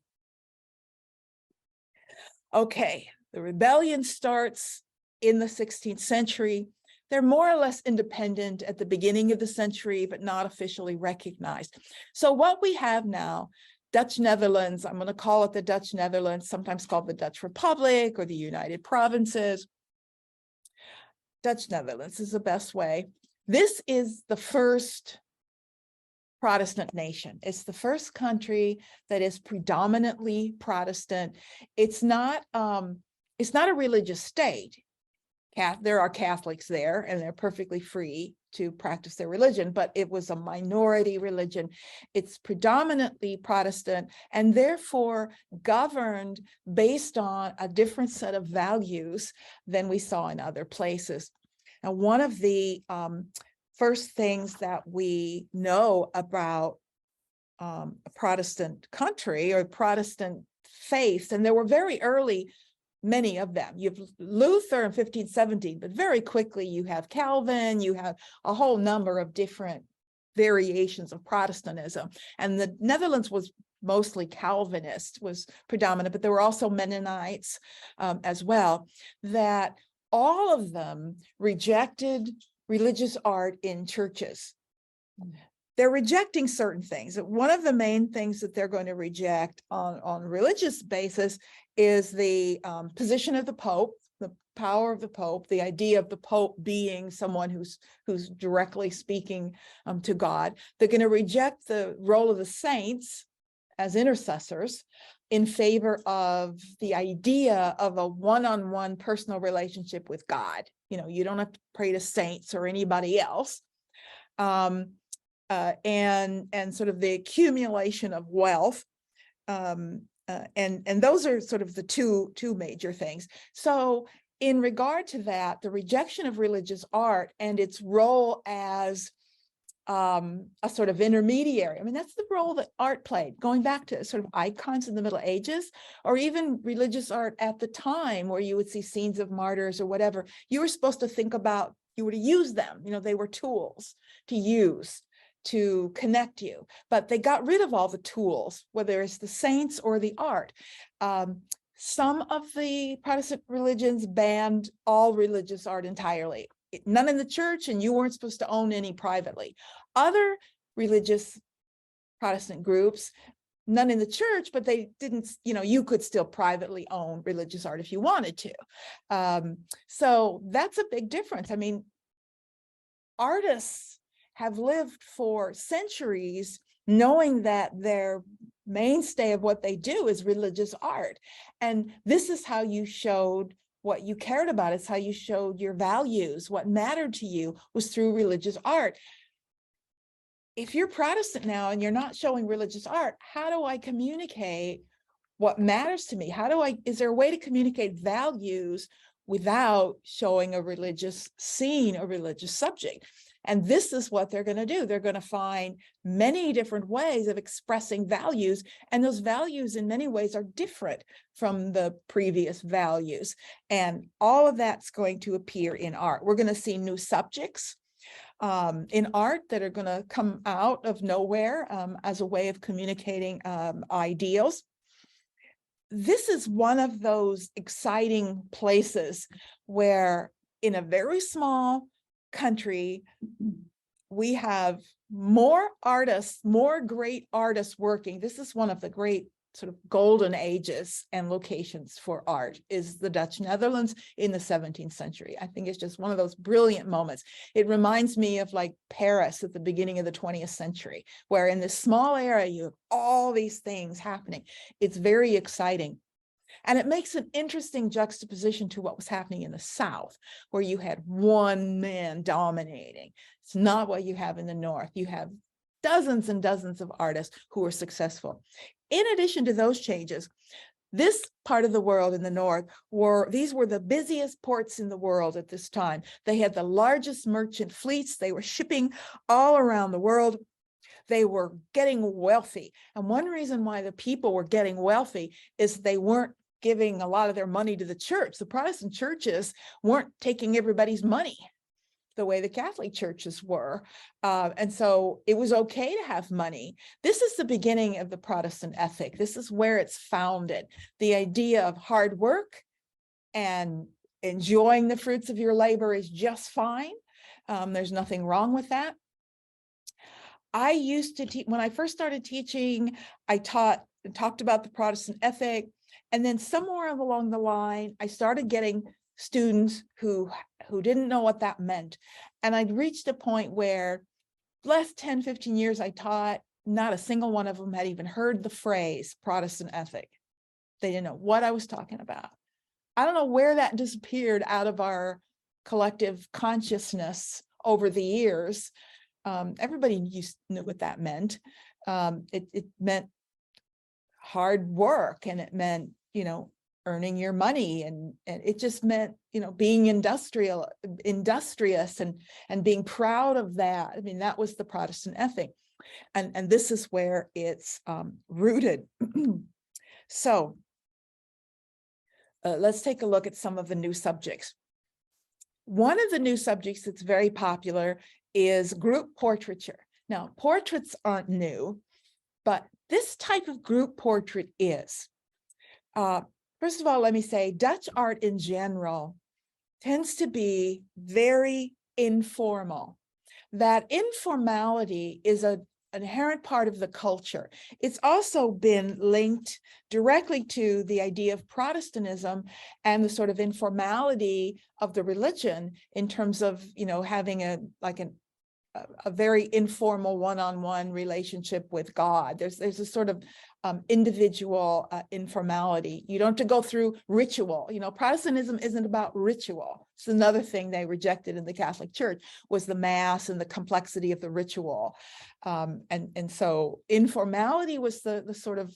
Okay, the rebellion starts in the 16th century. They're more or less independent at the beginning of the century, but not officially recognized. So what we have now, Dutch Netherlands, I'm going to call it the Dutch Netherlands, sometimes called the Dutch Republic or the United Provinces. Dutch Netherlands is the best way. This is the first Protestant nation. It's the first country that is predominantly Protestant. It's not a religious state. There are Catholics there, and they're perfectly free to practice their religion, but it was a minority religion. It's predominantly Protestant and therefore governed based on a different set of values than we saw in other places. Now, one of the first things that we know about a Protestant country or Protestant faiths, and there were very early many of them. You have Luther in 1517, but very quickly you have Calvin, you have a whole number of different variations of Protestantism. And the Netherlands was mostly Calvinist, was predominant, but there were also Mennonites as well, that all of them rejected religious art in churches. They're rejecting certain things. One of the main things that they're going to reject on religious basis is the position of the Pope, the power of the Pope, the idea of the Pope being someone who's directly speaking to God. They're going to reject the role of the saints as intercessors in favor of the idea of a one-on-one personal relationship with God. You know, you don't have to pray to saints or anybody else. And sort of the accumulation of wealth. And those are sort of the two major things. So in regard to that, the rejection of religious art and its role as a sort of intermediary. I mean, that's the role that art played, going back to sort of icons in the Middle Ages, or even religious art at the time where you would see scenes of martyrs or whatever. You were supposed to think about, you were to use them, you know, they were tools to use to connect you, but they got rid of all the tools, whether it's the saints or the art. Some of the Protestant religions banned all religious art entirely. None in the church, and you weren't supposed to own any privately. Other religious Protestant groups, none in the church, but they didn't, you know, you could still privately own religious art if you wanted to. So that's a big difference. I mean, artists have lived for centuries knowing that their mainstay of what they do is religious art. And this is how you showed what you cared about. It's how you showed your values. What mattered to you was through religious art. If you're Protestant now and you're not showing religious art, how do I communicate what matters to me? Is there a way to communicate values without showing a religious scene or religious subject? And this is what they're going to do. They're going to find many different ways of expressing values. And those values in many ways are different from the previous values. And all of that's going to appear in art. We're going to see new subjects in art that are going to come out of nowhere as a way of communicating ideals. This is one of those exciting places where in a very small country, we have more artists, more great artists working. This is one of the great sort of golden ages and locations for art, is the Dutch Netherlands in the 17th century. I think it's just one of those brilliant moments. It reminds me of like Paris at the beginning of the 20th century, where in this small area, you have all these things happening. It's very exciting. And it makes an interesting juxtaposition to what was happening in the South, where you had one man dominating. It's not what you have in the North. You have dozens and dozens of artists who are successful. In addition to those changes, this part of the world in the North these were the busiest ports in the world at this time. They had the largest merchant fleets. They were shipping all around the world. They were getting wealthy. And one reason why the people were getting wealthy is they weren't giving a lot of their money to the church. The Protestant churches weren't taking everybody's money the way the Catholic churches were. And so it was okay to have money. This is the beginning of the Protestant ethic. This is where it's founded. The idea of hard work and enjoying the fruits of your labor is just fine. There's nothing wrong with that. I used to teach, when I first started teaching, I talked about the Protestant ethic. And then somewhere along the line, I started getting students who didn't know what that meant. And I'd reached a point where the last 10, 15 years I taught, not a single one of them had even heard the phrase Protestant ethic. They didn't know what I was talking about. I don't know where that disappeared out of our collective consciousness over the years. Everybody knew what that meant. It meant hard work, and it meant, earning your money, and it just meant, being industrious and being proud of that. I mean, that was the Protestant ethic, and this is where it's rooted. So let's take a look at some of the new subjects. One of the new subjects that's very popular is group portraiture. Now, portraits aren't new, but this type of group portrait is. First of all, let me say Dutch art in general tends to be very informal. That informality is an inherent part of the culture. It's also been linked directly to the idea of Protestantism and the sort of informality of the religion in terms of, having a very informal one-on-one relationship with God. There's a sort of individual informality. You don't have to go through ritual. Protestantism isn't about ritual. It's another thing they rejected in the Catholic Church, was the Mass and the complexity of the ritual. And so informality was the sort of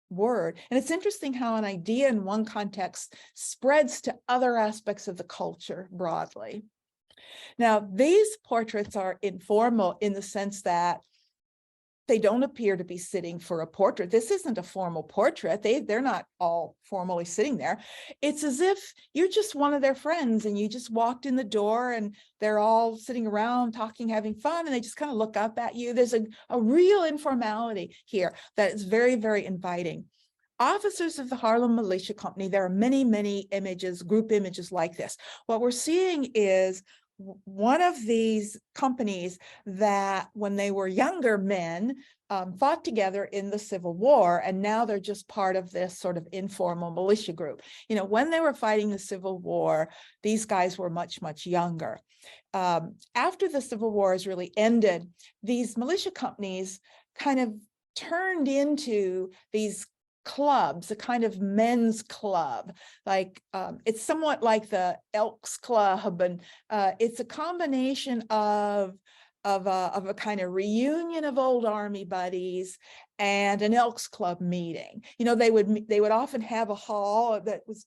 word. And it's interesting how an idea in one context spreads to other aspects of the culture broadly. Now, these portraits are informal in the sense that they don't appear to be sitting for a portrait. This isn't a formal portrait. They're not all formally sitting there. It's as if you're just one of their friends and you just walked in the door and they're all sitting around talking, having fun, and they just kind of look up at you. There's a real informality here that is very, very inviting. Officers of the Haarlem Militia Company, there are many, many images, group images like this. What we're seeing is one of these companies that when they were younger men fought together in the Civil War, and now they're just part of this sort of informal militia group. When they were fighting the Civil War, these guys were much, much younger. After the Civil War has really ended, these militia companies kind of turned into these clubs, a kind of men's club, like it's somewhat like the Elks Club, and it's a combination of a kind of reunion of old army buddies and an Elks Club meeting. They would often have a hall that was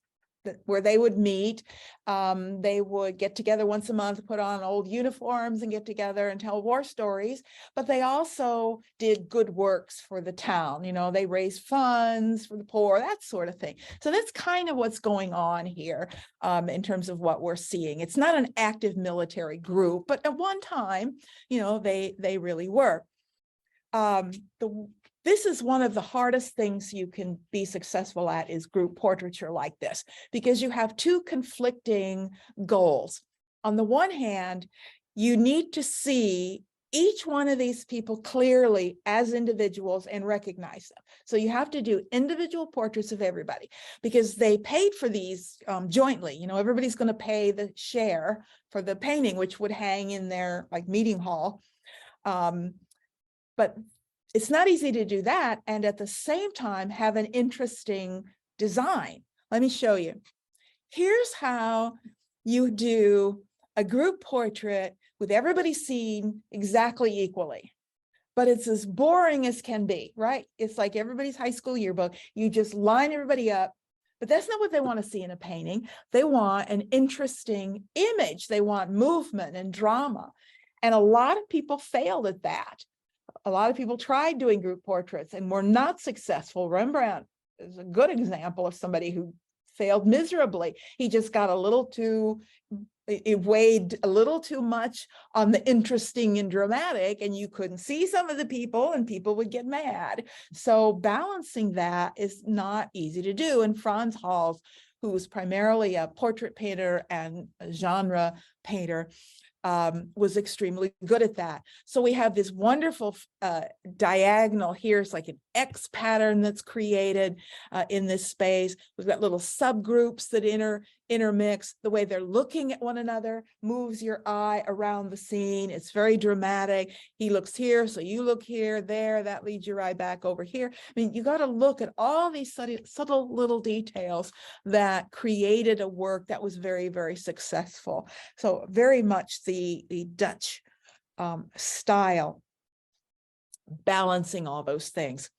where they would meet. They would get together once a month, put on old uniforms and get together and tell war stories. But they also did good works for the town. You know, they raised funds for the poor, that sort of thing. So that's kind of what's going on here in terms of what we're seeing. It's not an active military group, but at one time, you know, they really were. This is one of the hardest things you can be successful at, is group portraiture like this, because you have two conflicting goals. On the one hand, you need to see each one of these people clearly as individuals and recognize them. So you have to do individual portraits of everybody, because they paid for these jointly. You know, everybody's going to pay the share for the painting, which would hang in their like meeting hall. But it's not easy to do that and at the same time have an interesting design. Let me show you. Here's how you do a group portrait with everybody seen exactly equally. But it's as boring as can be, right? It's like everybody's high school yearbook. You just line everybody up. But that's not what they want to see in a painting. They want an interesting image. They want movement and drama. And a lot of people failed at that. A lot of people tried doing group portraits and were not successful. Rembrandt is a good example of somebody who failed miserably. He just got a little too, it weighed a little too much on the interesting and dramatic, and you couldn't see some of the people and people would get mad. So balancing that is not easy to do. And Franz Hals, who was primarily a portrait painter and a genre painter, was extremely good at that. So we have this wonderful diagonal here. It's like an X pattern that's created in this space. We've got little subgroups that intermix. The way they're looking at one another moves your eye around the scene. It's very dramatic. He looks here, so you look here, there, that leads your eye back over here. I mean, you got to look at all these subtle little details that created a work that was very, very successful. So very much the Dutch style, balancing all those things.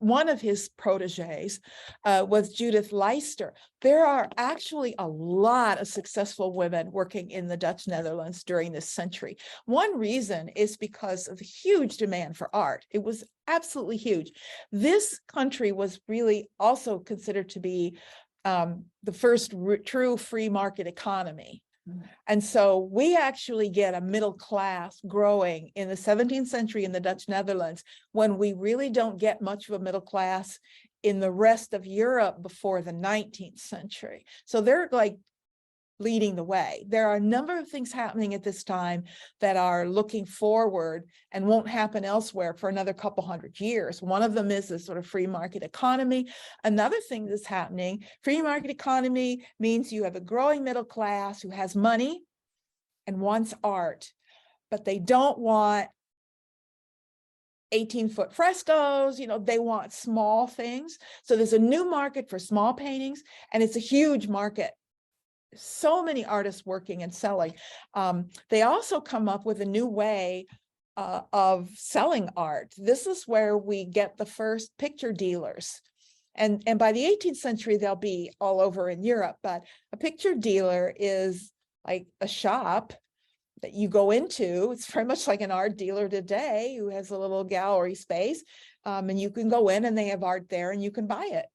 One of his proteges was Judith Leister. There are actually a lot of successful women working in the Dutch Netherlands during this century. One reason is because of the huge demand for art. It was absolutely huge. This country was really also considered to be the first true free market economy. And so we actually get a middle class growing in the 17th century in the Dutch Netherlands, when we really don't get much of a middle class in the rest of Europe before the 19th century. So they're like leading the way. There are a number of things happening at this time that are looking forward and won't happen elsewhere for another couple hundred years. One of them is this sort of free market economy. Another thing that's happening, free market economy means you have a growing middle class who has money and wants art, but they don't want 18-foot frescoes, you know, they want small things. So there's a new market for small paintings, and it's a huge market. So many artists working and selling. They also come up with a new way of selling art. This is where we get the first picture dealers. And by the 18th century, they'll be all over in Europe, but a picture dealer is like a shop that you go into. It's very much like an art dealer today who has a little gallery space, and you can go in and they have art there and you can buy it.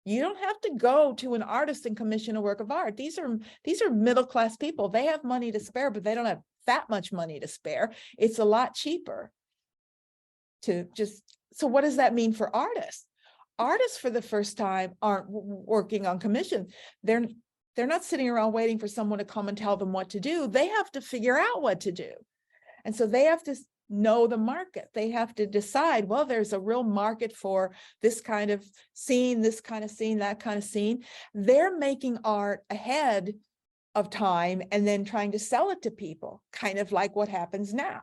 You don't have to go to an artist and commission a work of art. These are middle-class people. They have money to spare, but they don't have that much money to spare. It's a lot cheaper to just, so what does that mean for artists? Artists for the first time aren't working on commission. They're not sitting around waiting for someone to come and tell them what to do. They have to figure out what to do. And so they have to know the market. They have to decide, well, there's a real market for this kind of scene, this kind of scene, that kind of scene. They're making art ahead of time and then trying to sell it to people, kind of like what happens now.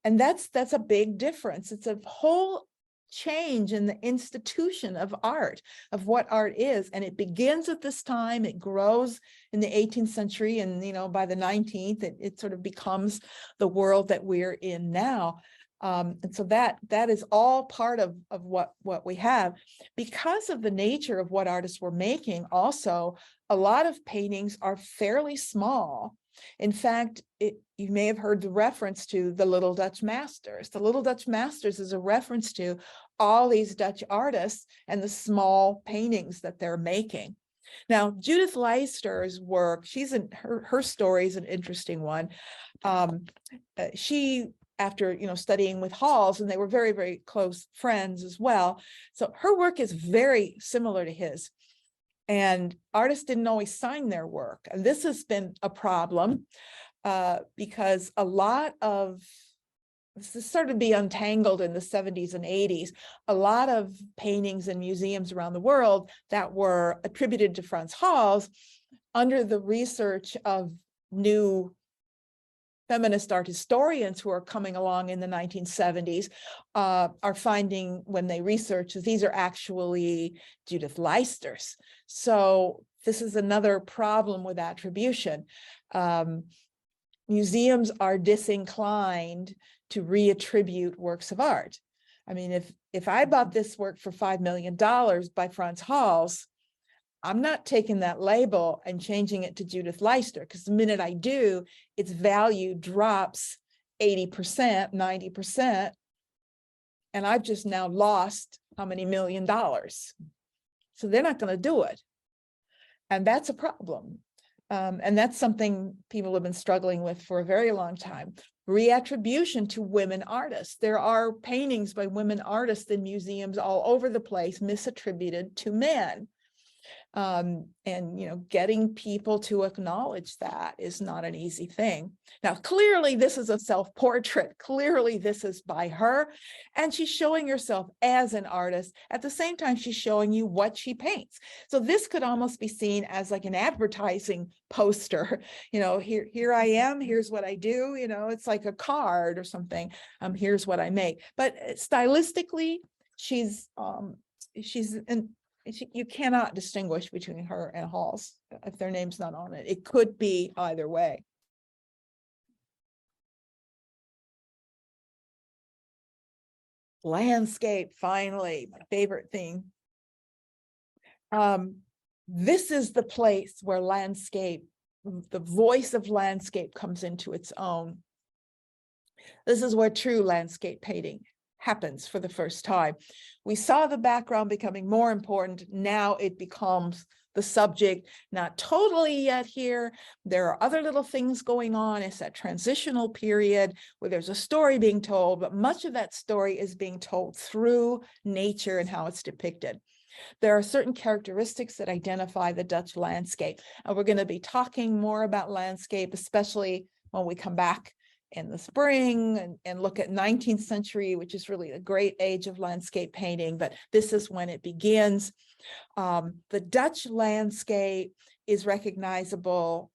And that's a big difference. It's a whole change in the institution of art, of what art is. And it begins at this time, it grows in the 18th century, and by the 19th, it sort of becomes the world that we're in now. And so that is all part of what we have. Because of the nature of what artists were making, also, a lot of paintings are fairly small. In fact, you may have heard the reference to the Little Dutch Masters. The Little Dutch Masters is a reference to all these Dutch artists and the small paintings that they're making. Now, Judith Leister's work, her story is an interesting one. She, after studying with Hals, and they were very, very close friends as well. So her work is very similar to his. And artists didn't always sign their work. And this has been a problem because a lot of this started to be untangled in the 70s and 80s. A lot of paintings in museums around the world that were attributed to Frans Hals, under the research of new feminist art historians who are coming along in the 1970s, are finding, when they research, these are actually Judith Leister's. So this is another problem with attribution. Museums are disinclined to reattribute works of art. I mean, if I bought this work for $5 million by Frans Hals, I'm not taking that label and changing it to Judith Leister, because the minute I do, its value drops 80%, 90%, and I've just now lost how many $1 million? So they're not going to do it. And that's a problem. And that's something people have been struggling with for a very long time. Reattribution to women artists. There are paintings by women artists in museums all over the place misattributed to men. And getting people to acknowledge that is not an easy thing. Now, clearly this is a self-portrait. Clearly this is by her, and she's showing herself as an artist. At the same time, she's showing you what she paints. So this could almost be seen as like an advertising poster. Here I am, here's what I do. It's like a card or something. Here's what I make. But stylistically, you cannot distinguish between her and Hals if their name's not on it. It could be either way. Landscape, finally, my favorite thing. This is the place where landscape, the voice of landscape, comes into its own. This is where true landscape painting happens for the first time. We saw the background becoming more important. Now it becomes the subject, not totally yet here. There are other little things going on. It's that transitional period where there's a story being told, but much of that story is being told through nature and how it's depicted. There are certain characteristics that identify the Dutch landscape, and we're going to be talking more about landscape, especially when we come back in the spring and look at 19th century, which is really a great age of landscape painting, but this is when it begins. The Dutch landscape is recognizable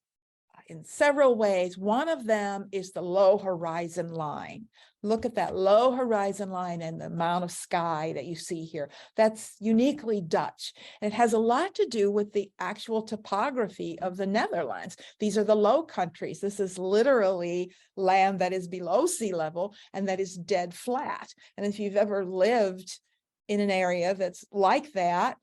in several ways. One of them is the low horizon line. Look at that low horizon line and the amount of sky that you see here. That's uniquely Dutch. And it has a lot to do with the actual topography of the Netherlands. These are the low countries. This is literally land that is below sea level and that is dead flat. And if you've ever lived in an area that's like that,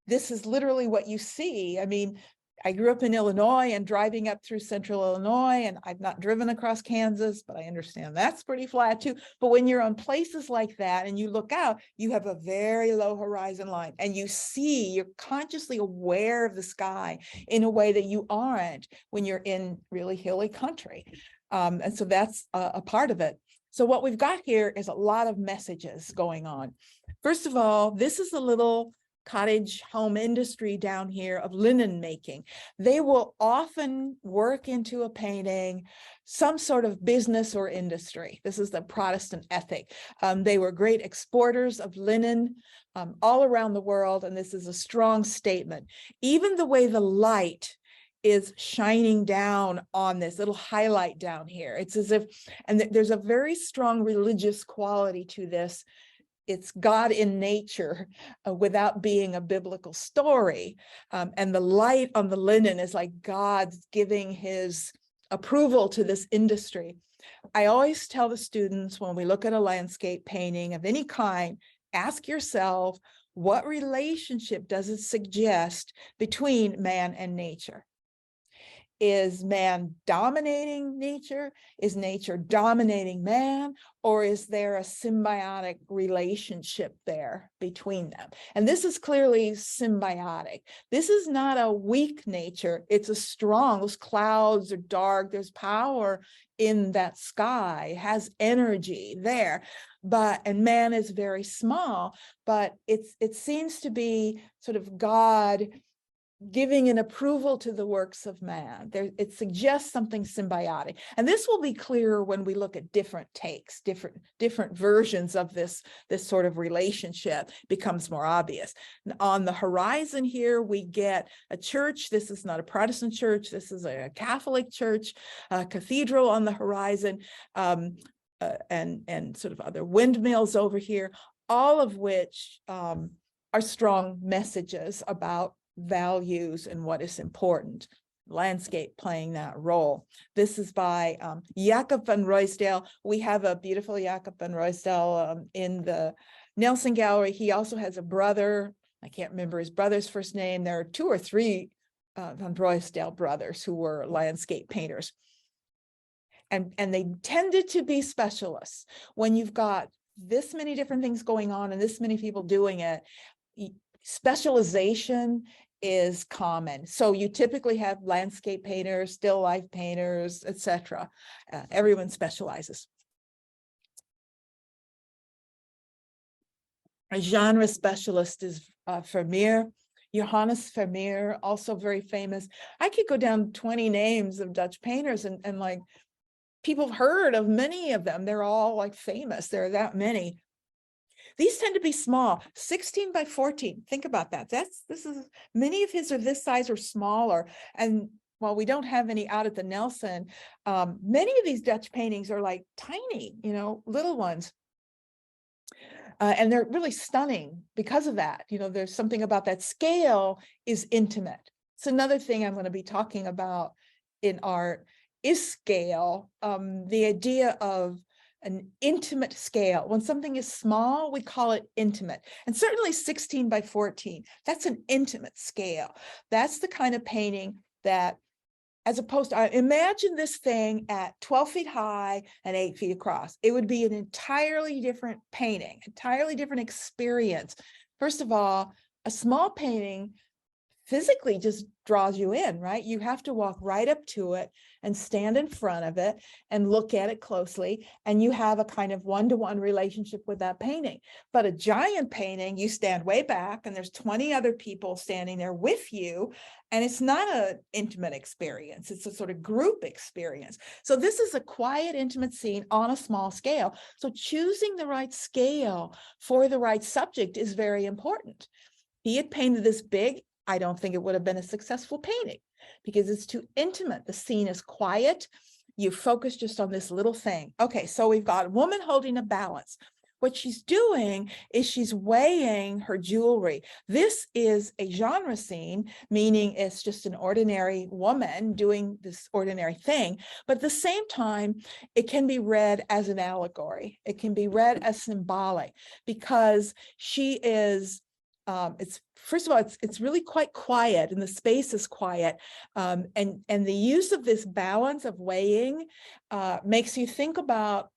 this is literally what you see. I mean, I grew up in Illinois, and driving up through central Illinois, and I've not driven across Kansas, but I understand that's pretty flat too. But when you're on places like that and you look out, you have a very low horizon line, and you're consciously aware of the sky in a way that you aren't when you're in really hilly country. And so that's a part of it. So what we've got here is a lot of messages going on. First of all, this is a little cottage home industry down here of linen making. They will often work into a painting some sort of business or industry. This is the Protestant ethic. They were great exporters of linen all around the world, and this is a strong statement. Even the way the light is shining down on this little highlight down here, it's as if, and there's a very strong religious quality to this. It's God in nature without being a biblical story. And the light on the linen is like God's giving his approval to this industry. I always tell the students when we look at a landscape painting of any kind, ask yourself, what relationship does it suggest between man and nature? Is man dominating nature? Is nature dominating man? Or is there a symbiotic relationship there between them? And this is clearly symbiotic. This is not a weak nature. It's a strong. Those clouds are dark. There's power in that sky, has energy there. And man is very small, but it seems to be sort of God giving an approval to the works of man. It suggests something symbiotic. And this will be clearer when we look at different takes, different versions of this sort of relationship becomes more obvious. On the horizon here, we get a church. This is not a Protestant church. This is a Catholic church, a cathedral on the horizon, and sort of other windmills over here, all of which are strong messages about values and what is important. Landscape playing that role. This is by Jacob van Ruysdael. We have a beautiful Jacob van Ruysdael in the Nelson Gallery. He also has a brother. I can't remember his brother's first name. There are 2 or 3 van Ruysdael brothers who were landscape painters. And they tended to be specialists. When you've got this many different things going on and this many people doing it, specialization is common. So you typically have landscape painters, still life painters, etc. Everyone specializes. A genre specialist is Vermeer. Johannes Vermeer, also very famous. I could go down 20 names of Dutch painters and like people have heard of many of them. They're all like famous. There are that many. These tend to be small, 16 by 14. Think about that. Many of his are this size or smaller. And while we don't have any out at the Nelson, many of these Dutch paintings are like tiny, little ones. And they're really stunning because of that. There's something about that scale is intimate. It's another thing I'm going to be talking about in art is scale, the idea of an intimate scale. When something is small, we call it intimate. And certainly 16 by 14, that's an intimate scale. That's the kind of painting that, as opposed to, imagine this thing at 12 feet high and 8 feet across. It would be an entirely different painting, entirely different experience. First of all, a small painting physically just draws you in, right? You have to walk right up to it and stand in front of it and look at it closely. And you have a kind of one-to-one relationship with that painting. But a giant painting, you stand way back and there's 20 other people standing there with you. And it's not an intimate experience. It's a sort of group experience. So this is a quiet, intimate scene on a small scale. So choosing the right scale for the right subject is very important. He had painted this big, I don't think it would have been a successful painting because it's too intimate. The scene is quiet. You focus just on this little thing. Okay, so we've got a woman holding a balance. What she's doing is she's weighing her jewelry. This is a genre scene, meaning it's just an ordinary woman doing this ordinary thing. But at the same time, it can be read as an allegory. It can be read as symbolic because she is first of all, it's really quite quiet and the space is quiet. And the use of this balance of weighing makes you think about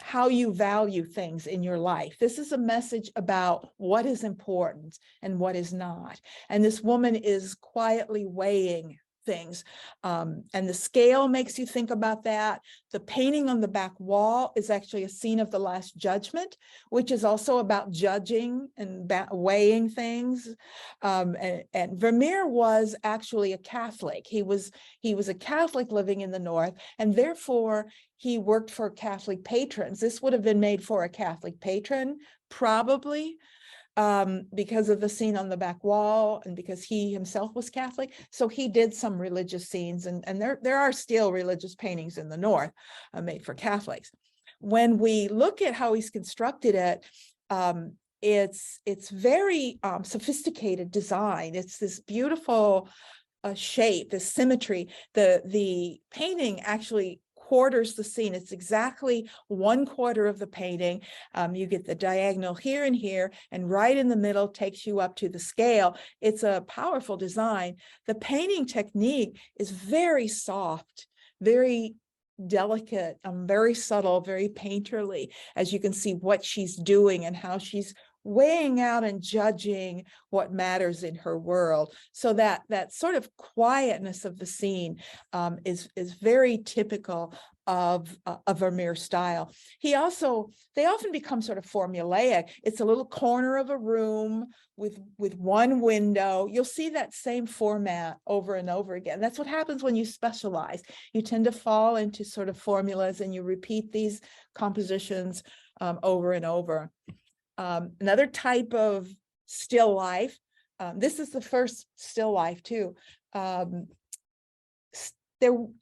how you value things in your life. This is a message about what is important and what is not. And this woman is quietly weighing things. And the scale makes you think about that. The painting on the back wall is actually a scene of the Last Judgment, which is also about judging and weighing things. And Vermeer was actually a Catholic. He was a Catholic living in the North, and therefore he worked for Catholic patrons. This would have been made for a Catholic patron, probably. Because of the scene on the back wall and because he himself was Catholic. So he did some religious scenes and there are still religious paintings in the North made for Catholics. When we look at how he's constructed it, it's very sophisticated design. It's this beautiful shape, this symmetry. The painting actually quarters the scene. It's exactly 1/4 of the painting. You get the diagonal here and here, and right in the middle takes you up to the scale. It's a powerful design. The painting technique is very soft, very delicate, very subtle, very painterly, as you can see what she's doing and how she's weighing out and judging what matters in her world. So that sort of quietness of the scene is very typical of Vermeer's style. They often become sort of formulaic. It's a little corner of a room with one window. You'll see that same format over and over again. That's what happens when you specialize. You tend to fall into sort of formulas and you repeat these compositions over and over. Another type of still life, this is the first still life too.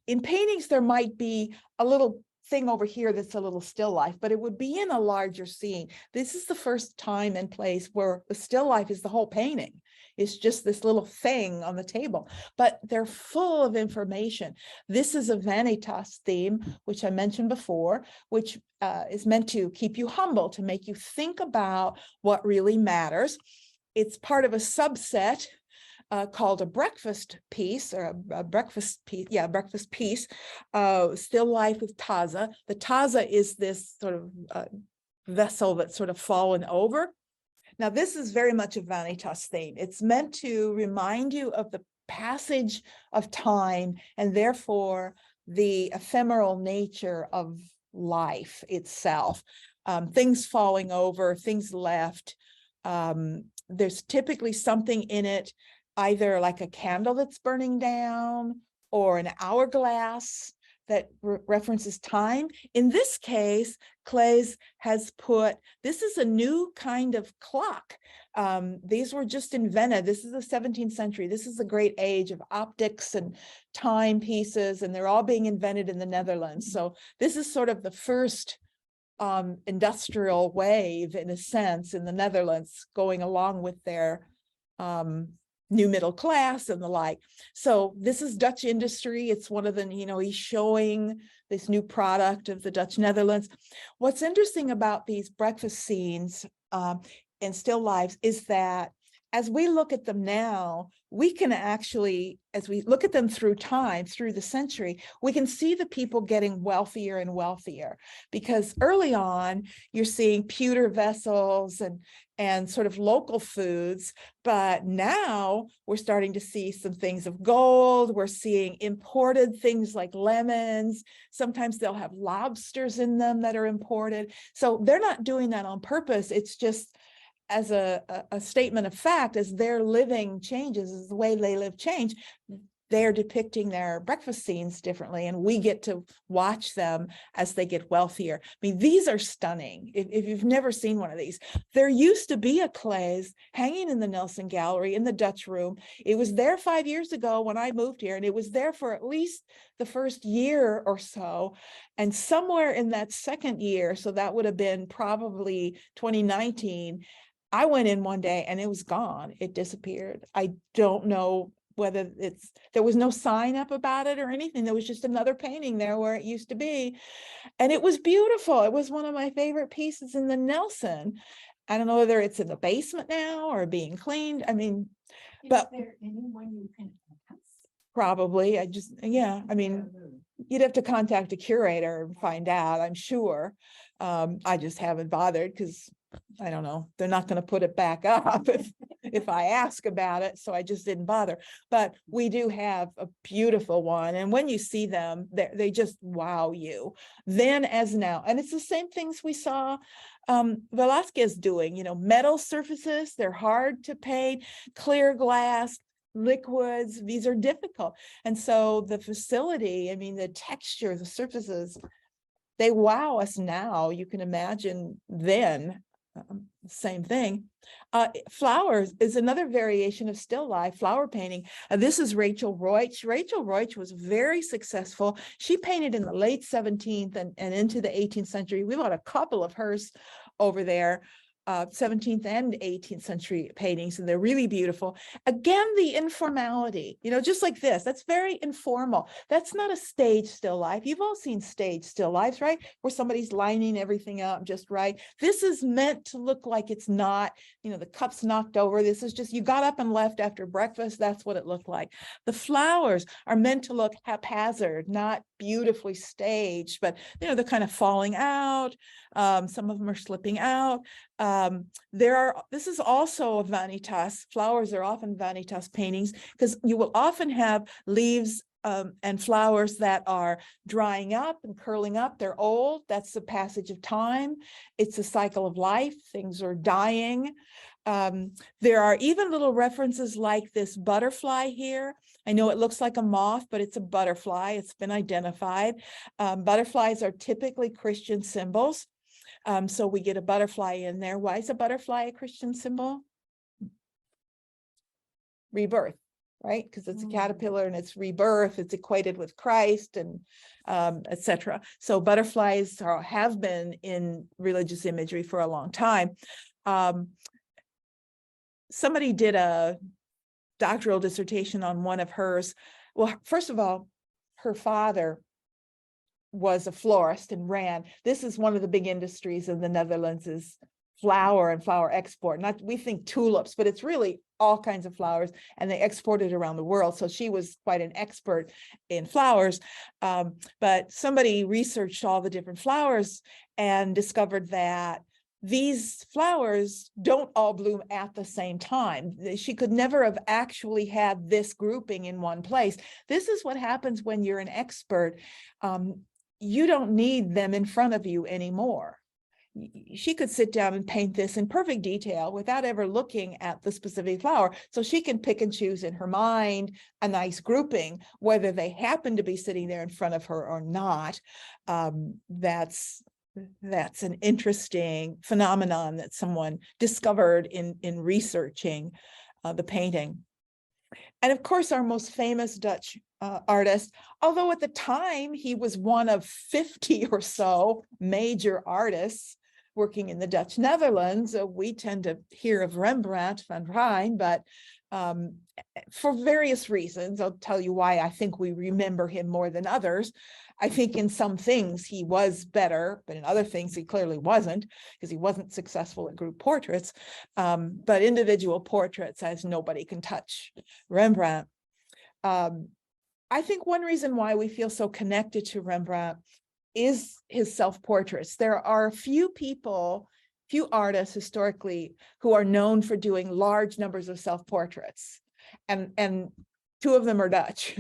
In paintings, there might be a little thing over here that's a little still life, but it would be in a larger scene. This is the first time and place where the still life is the whole painting. It's just this little thing on the table, but they're full of information. This is a vanitas theme, which I mentioned before, which is meant to keep you humble, to make you think about what really matters. It's part of a subset called a breakfast piece, or a breakfast piece, breakfast piece, still life with taza. The taza is this sort of vessel that's sort of fallen over. Now, this is very much a vanitas theme. It's meant to remind you of the passage of time and therefore the ephemeral nature of life itself. Things falling over, things left. There's typically something in it, either like a candle that's burning down or an hourglass that references time. In this case, Claes has put, this is a new kind of clock. These were just invented. This is the 17th century. This is the great age of optics and timepieces, and they're all being invented in the Netherlands. So this is sort of the first industrial wave, in a sense, in the Netherlands, going along with their new middle class and the like. So this is Dutch industry. It's one of the, he's showing this new product of the Dutch Netherlands. What's interesting about these breakfast scenes and still lives is that as we look at them now, we can actually, as we look at them through time, through the century, we can see the people getting wealthier and wealthier, because early on you're seeing pewter vessels and sort of local foods, but now we're starting to see some things of gold. We're seeing imported things like lemons. Sometimes they'll have lobsters in them that are imported. So they're not doing that on purpose. It's just as a statement of fact, as their living changes, as the way they live change, they're depicting their breakfast scenes differently, and we get to watch them as they get wealthier. I mean, these are stunning. If you've never seen one of these, there used to be a Claes hanging in the Nelson Gallery in the Dutch Room. It was there 5 years ago when I moved here, and it was there for at least the first year or so. And somewhere in that second year, so that would have been probably 2019, I went in one day and it was gone. It disappeared. I don't know whether there was no sign up about it or anything. There was just another painting there where it used to be. And it was beautiful. It was one of my favorite pieces in the Nelson. I don't know whether it's in the basement now or being cleaned. I mean, Is there anyone you can ask? Probably. You'd have to contact a curator and find out, I'm sure. I just haven't bothered because I don't know, they're not going to put it back up if I ask about it. So I just didn't bother. But we do have a beautiful one. And when you see them, they just wow you then as now. And it's the same things we saw Velázquez doing, metal surfaces, they're hard to paint, clear glass, liquids, these are difficult. And so the facility, the texture, the surfaces, they wow us now. You can imagine then. Same thing. Flowers is another variation of still life, flower painting. This is Rachel Reusch. Rachel Reusch was very successful. She painted in the late 17th and into the 18th century. We bought a couple of hers over there. 17th and 18th century paintings, and they're really beautiful. Again, the informality, just like this, that's very informal. That's not a stage still life. You've all seen stage still lifes, right? Where somebody's lining everything up just right. This is meant to look like it's not, the cup's knocked over. This is just, you got up and left after breakfast. That's what it looked like. The flowers are meant to look haphazard, not beautifully staged, but they're kind of falling out. Some of them are slipping out. This is also a vanitas. Flowers are often vanitas paintings because you will often have leaves and flowers that are drying up and curling up. They're old. That's the passage of time. It's a cycle of life. Things are dying. There are even little references like this butterfly here. I know it looks like a moth, but it's a butterfly. It's been identified. Butterflies are typically Christian symbols. So we get a butterfly in there. Why is a butterfly a Christian symbol? Rebirth, right? Because it's a caterpillar and it's rebirth. It's equated with Christ and etc. So butterflies have been in religious imagery for a long time. Somebody did a doctoral dissertation on one of hers. Well, first of all, her father was a florist and this is one of the big industries in the Netherlands is flower and flower export. We think tulips, but it's really all kinds of flowers, and they export it around the world. So she was quite an expert in flowers. But somebody researched all the different flowers and discovered that these flowers don't all bloom at the same time. She could never have actually had this grouping in one place. This is what happens when you're an expert. You don't need them in front of you anymore. She could sit down and paint this in perfect detail without ever looking at the specific flower. So she can pick and choose in her mind a nice grouping, whether they happen to be sitting there in front of her or not. That's an interesting phenomenon that someone discovered in researching the painting. And of course, our most famous Dutch artist, although at the time he was one of 50 or so major artists working in the Dutch Netherlands, we tend to hear of Rembrandt van Rijn, but for various reasons, I'll tell you why I think we remember him more than others. I think in some things he was better, but in other things he clearly wasn't, because he wasn't successful at group portraits. But individual portraits, as nobody can touch Rembrandt. I think one reason why we feel so connected to Rembrandt is his self-portraits. There are a few artists historically who are known for doing large numbers of self-portraits. And two of them are Dutch,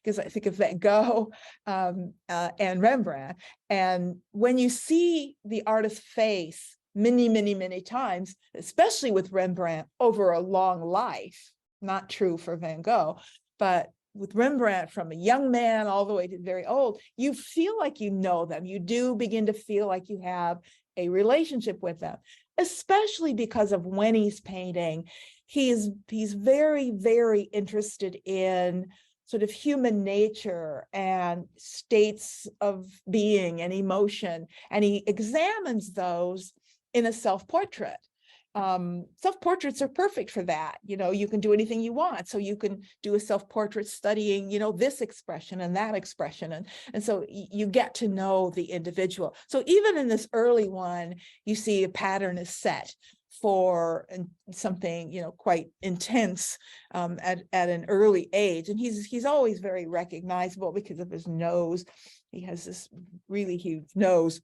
because I think of Van Gogh and Rembrandt. And when you see the artist's face many, many, many times, especially with Rembrandt over a long life, not true for Van Gogh, but with Rembrandt from a young man all the way to very old, you feel like you know them. You do begin to feel like you have a relationship with them, especially because of when he's painting. He's very, very interested in sort of human nature and states of being and emotion, and he examines those in a self-portrait. Self-portraits are perfect for that. You can do anything you want. So you can do a self-portrait studying, this expression and that expression. And so you get to know the individual. So even in this early one, you see a pattern is set for something, quite intense at an early age. And he's always very recognizable because of his nose. He has this really huge nose.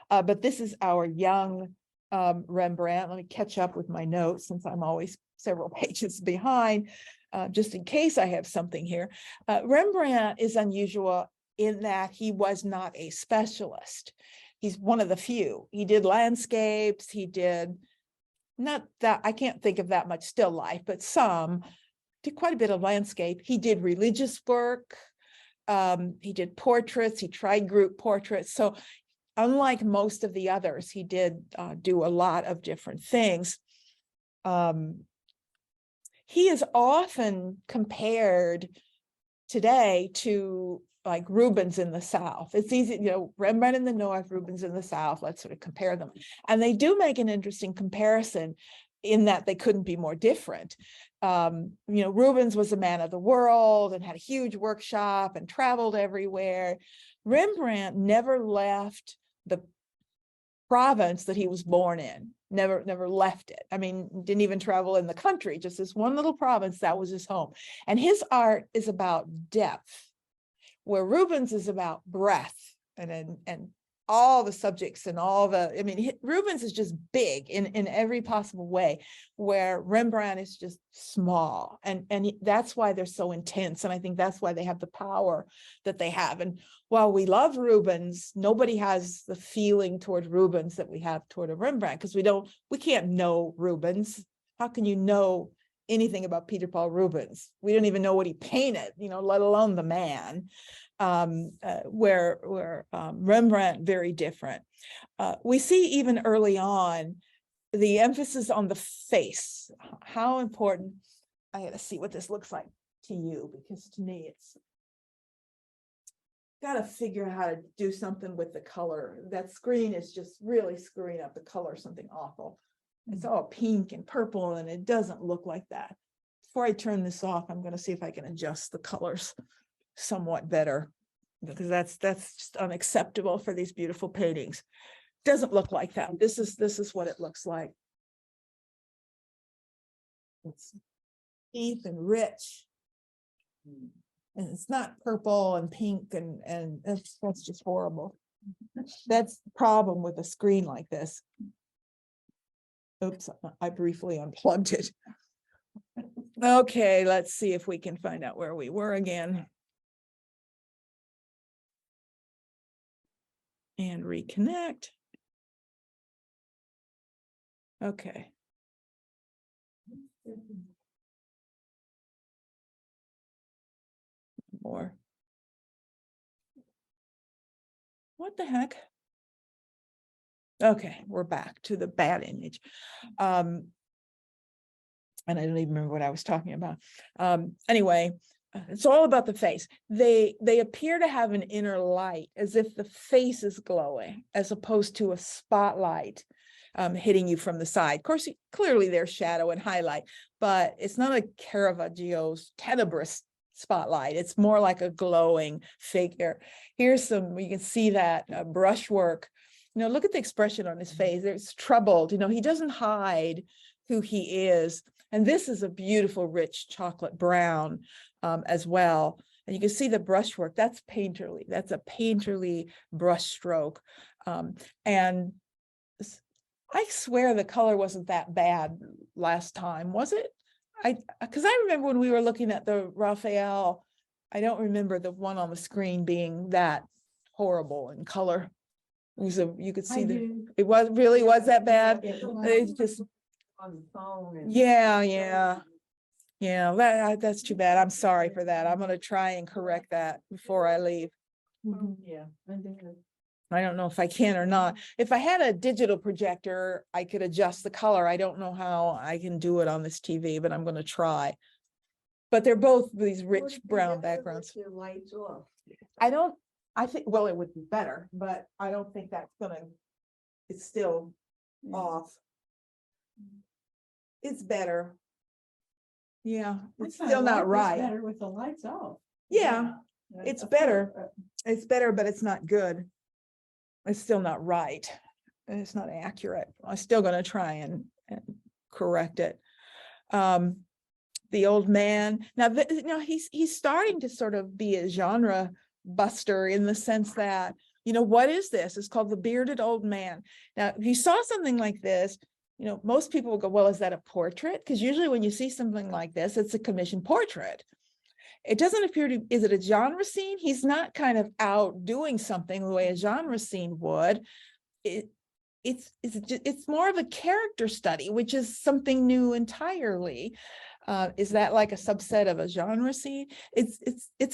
But this is our young Rembrandt. Let me catch up with my notes since I'm always several pages behind, just in case I have something here. Rembrandt is unusual in that he was not a specialist. He's one of the few. He did landscapes. He did not that, I can't think of that much still life, but did quite a bit of landscape. He did religious work. He did portraits. He tried group portraits. So unlike most of the others, he did do a lot of different things. He is often compared today to like Rubens in the South. It's easy, you know, Rembrandt in the North, Rubens in the South. Let's sort of compare them. And they do make an interesting comparison in that they couldn't be more different. You know, Rubens was a man of the world and had a huge workshop and traveled everywhere. Rembrandt never left the province that he was born in, never left it. I mean, didn't even travel in the country, just this one little province, that was his home. And his art is about depth, where Rubens is about breadth and all the subjects and all the, I mean, Rubens is just big in every possible way, where Rembrandt is just small. And that's why they're so intense. And I think that's why they have the power that they have. And while we love Rubens, nobody has the feeling toward Rubens that we have toward a Rembrandt, because we can't know Rubens. How can you know anything about Peter Paul Rubens? We don't even know what he painted, you know, let alone the man. Where Rembrandt, very different. We see even early on the emphasis on the face. How important. I gotta see what this looks like to you, because to me it's gotta figure out how to do something with the color. That screen is just really screwing up the color, something awful. It's all pink and purple and it doesn't look like that. Before I turn this off, I'm gonna see if I can adjust the colors somewhat better, because that's just unacceptable for these beautiful paintings. Doesn't look like that. This is what it looks like. It's deep and rich, and it's not purple and pink, and that's just horrible. That's the problem with a screen like this. Oops, I briefly unplugged it. Okay, let's see if we can find out where we were again. And reconnect. Okay. More. What the heck? Okay, we're back to the bad image. And I don't even remember what I was talking about. Anyway, it's all about the face. They appear to have an inner light, as if the face is glowing, as opposed to a spotlight hitting you from the side. Of course, clearly there's shadow and highlight, but it's not a Caravaggio's tenebrous spotlight. It's more like a glowing figure. Here's some, you can see that brushwork. You know, look at the expression on his face. It's troubled. You know, he doesn't hide who he is. And this is a beautiful, rich chocolate brown as well. And you can see the brushwork. That's painterly. That's a painterly brush stroke. And I swear the color wasn't that bad last time, was it? Because I remember when we were looking at the Raphael, I don't remember the one on the screen being that horrible in color. It was you could see it was really was that bad. It's just on the phone. And yeah. That's too bad. I'm sorry for that. I'm going to try and correct that before I leave. Yeah, I don't know if I can or not. If I had a digital projector, I could adjust the color. I don't know how I can do it on this TV, but I'm going to try. But they're both these rich brown backgrounds. Your lights off. I think, well, it would be better, but I don't think that's gonna, it's still off. It's better. Yeah, it's still not right. Better with the lights off. Yeah, it's better. It's better, but it's not good. It's still not right. It's not accurate. I'm still gonna try and correct it. The old man, now, he's starting to sort of be a genre buster in the sense that, you know, what is this? It's called The Bearded Old Man. Now, if you saw something like this, you know, most people will go, well, is that a portrait? Because usually when you see something like this, it's a commissioned portrait. It doesn't appear to, is it a genre scene? He's not kind of out doing something the way a genre scene would. It's more of a character study, which is something new entirely. Is that like a subset of a genre scene? It's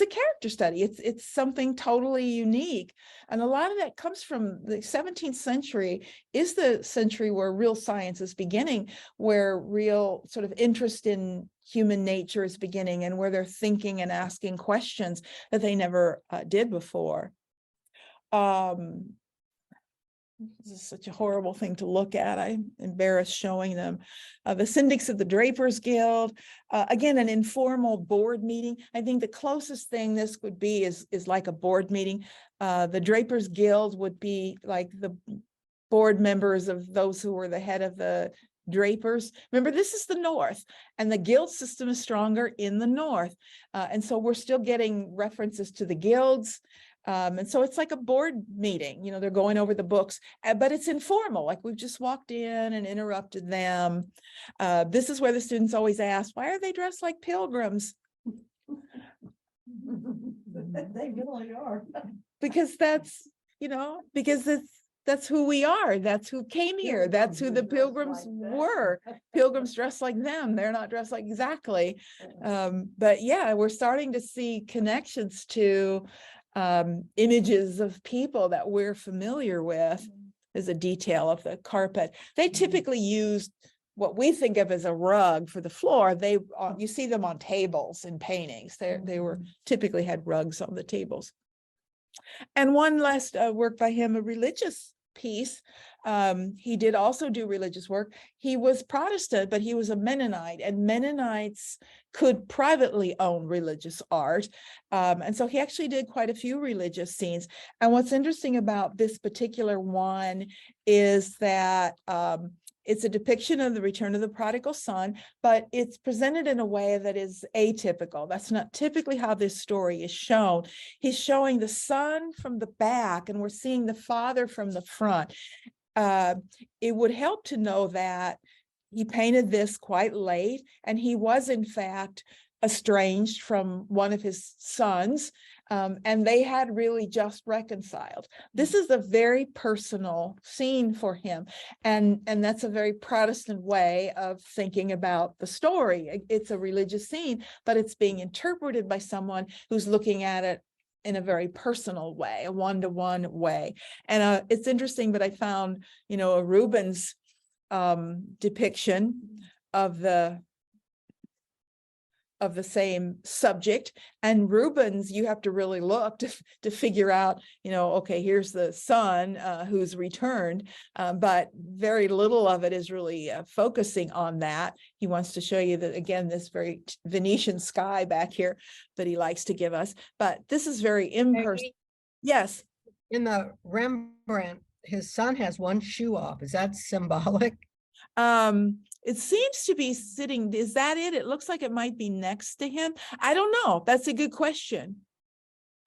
a character study. It's something totally unique. And a lot of that comes from the 17th century is the century where real science is beginning, where real sort of interest in human nature is beginning and where they're thinking and asking questions that they never did before. This is such a horrible thing to look at. I'm embarrassed showing them. The Syndics of the Drapers Guild, again, an informal board meeting. I think the closest thing this would be is like a board meeting. The Drapers Guild would be like the board members of those who were the head of the drapers. Remember, this is the North, and the guild system is stronger in the North. And so we're still getting references to the guilds. And so it's like a board meeting, you know, they're going over the books, but it's informal. Like we've just walked in and interrupted them. This is where the students always ask, why are they dressed like pilgrims? They really are. Because that's, you know, because that's who we are. That's who came here. That's who the pilgrims were. Pilgrims dressed like them. They're not dressed like exactly. But yeah, we're starting to see connections to images of people that we're familiar with. As a detail of the carpet. They typically used what we think of as a rug for the floor. They you see them on tables in paintings. They were typically had rugs on the tables. And one last work by him, a religious piece. He did also do religious work. He was Protestant, but he was a Mennonite, and Mennonites could privately own religious art. And so he actually did quite a few religious scenes. And what's interesting about this particular one is that it's a depiction of the return of the prodigal son, but it's presented in a way that is atypical. That's not typically how this story is shown. He's showing the son from the back, and we're seeing the father from the front. It would help to know that he painted this quite late, and he was in fact estranged from one of his sons, and they had really just reconciled. This is a very personal scene for him, and that's a very Protestant way of thinking about the story. It's a religious scene, but it's being interpreted by someone who's looking at it in a very personal way, a one-to-one way. And it's interesting, but I found, you know, a Rubens depiction of the same subject. And Rubens, you have to really look to figure out, you know, okay, here's the son who's returned, but very little of it is really focusing on that. He wants to show you that, again, this very Venetian sky back here that he likes to give us, but this is very impersonal. Yes. In the Rembrandt, his son has one shoe off. Is that symbolic? It seems to be sitting. Is that it? It looks like it might be next to him. I don't know. That's a good question.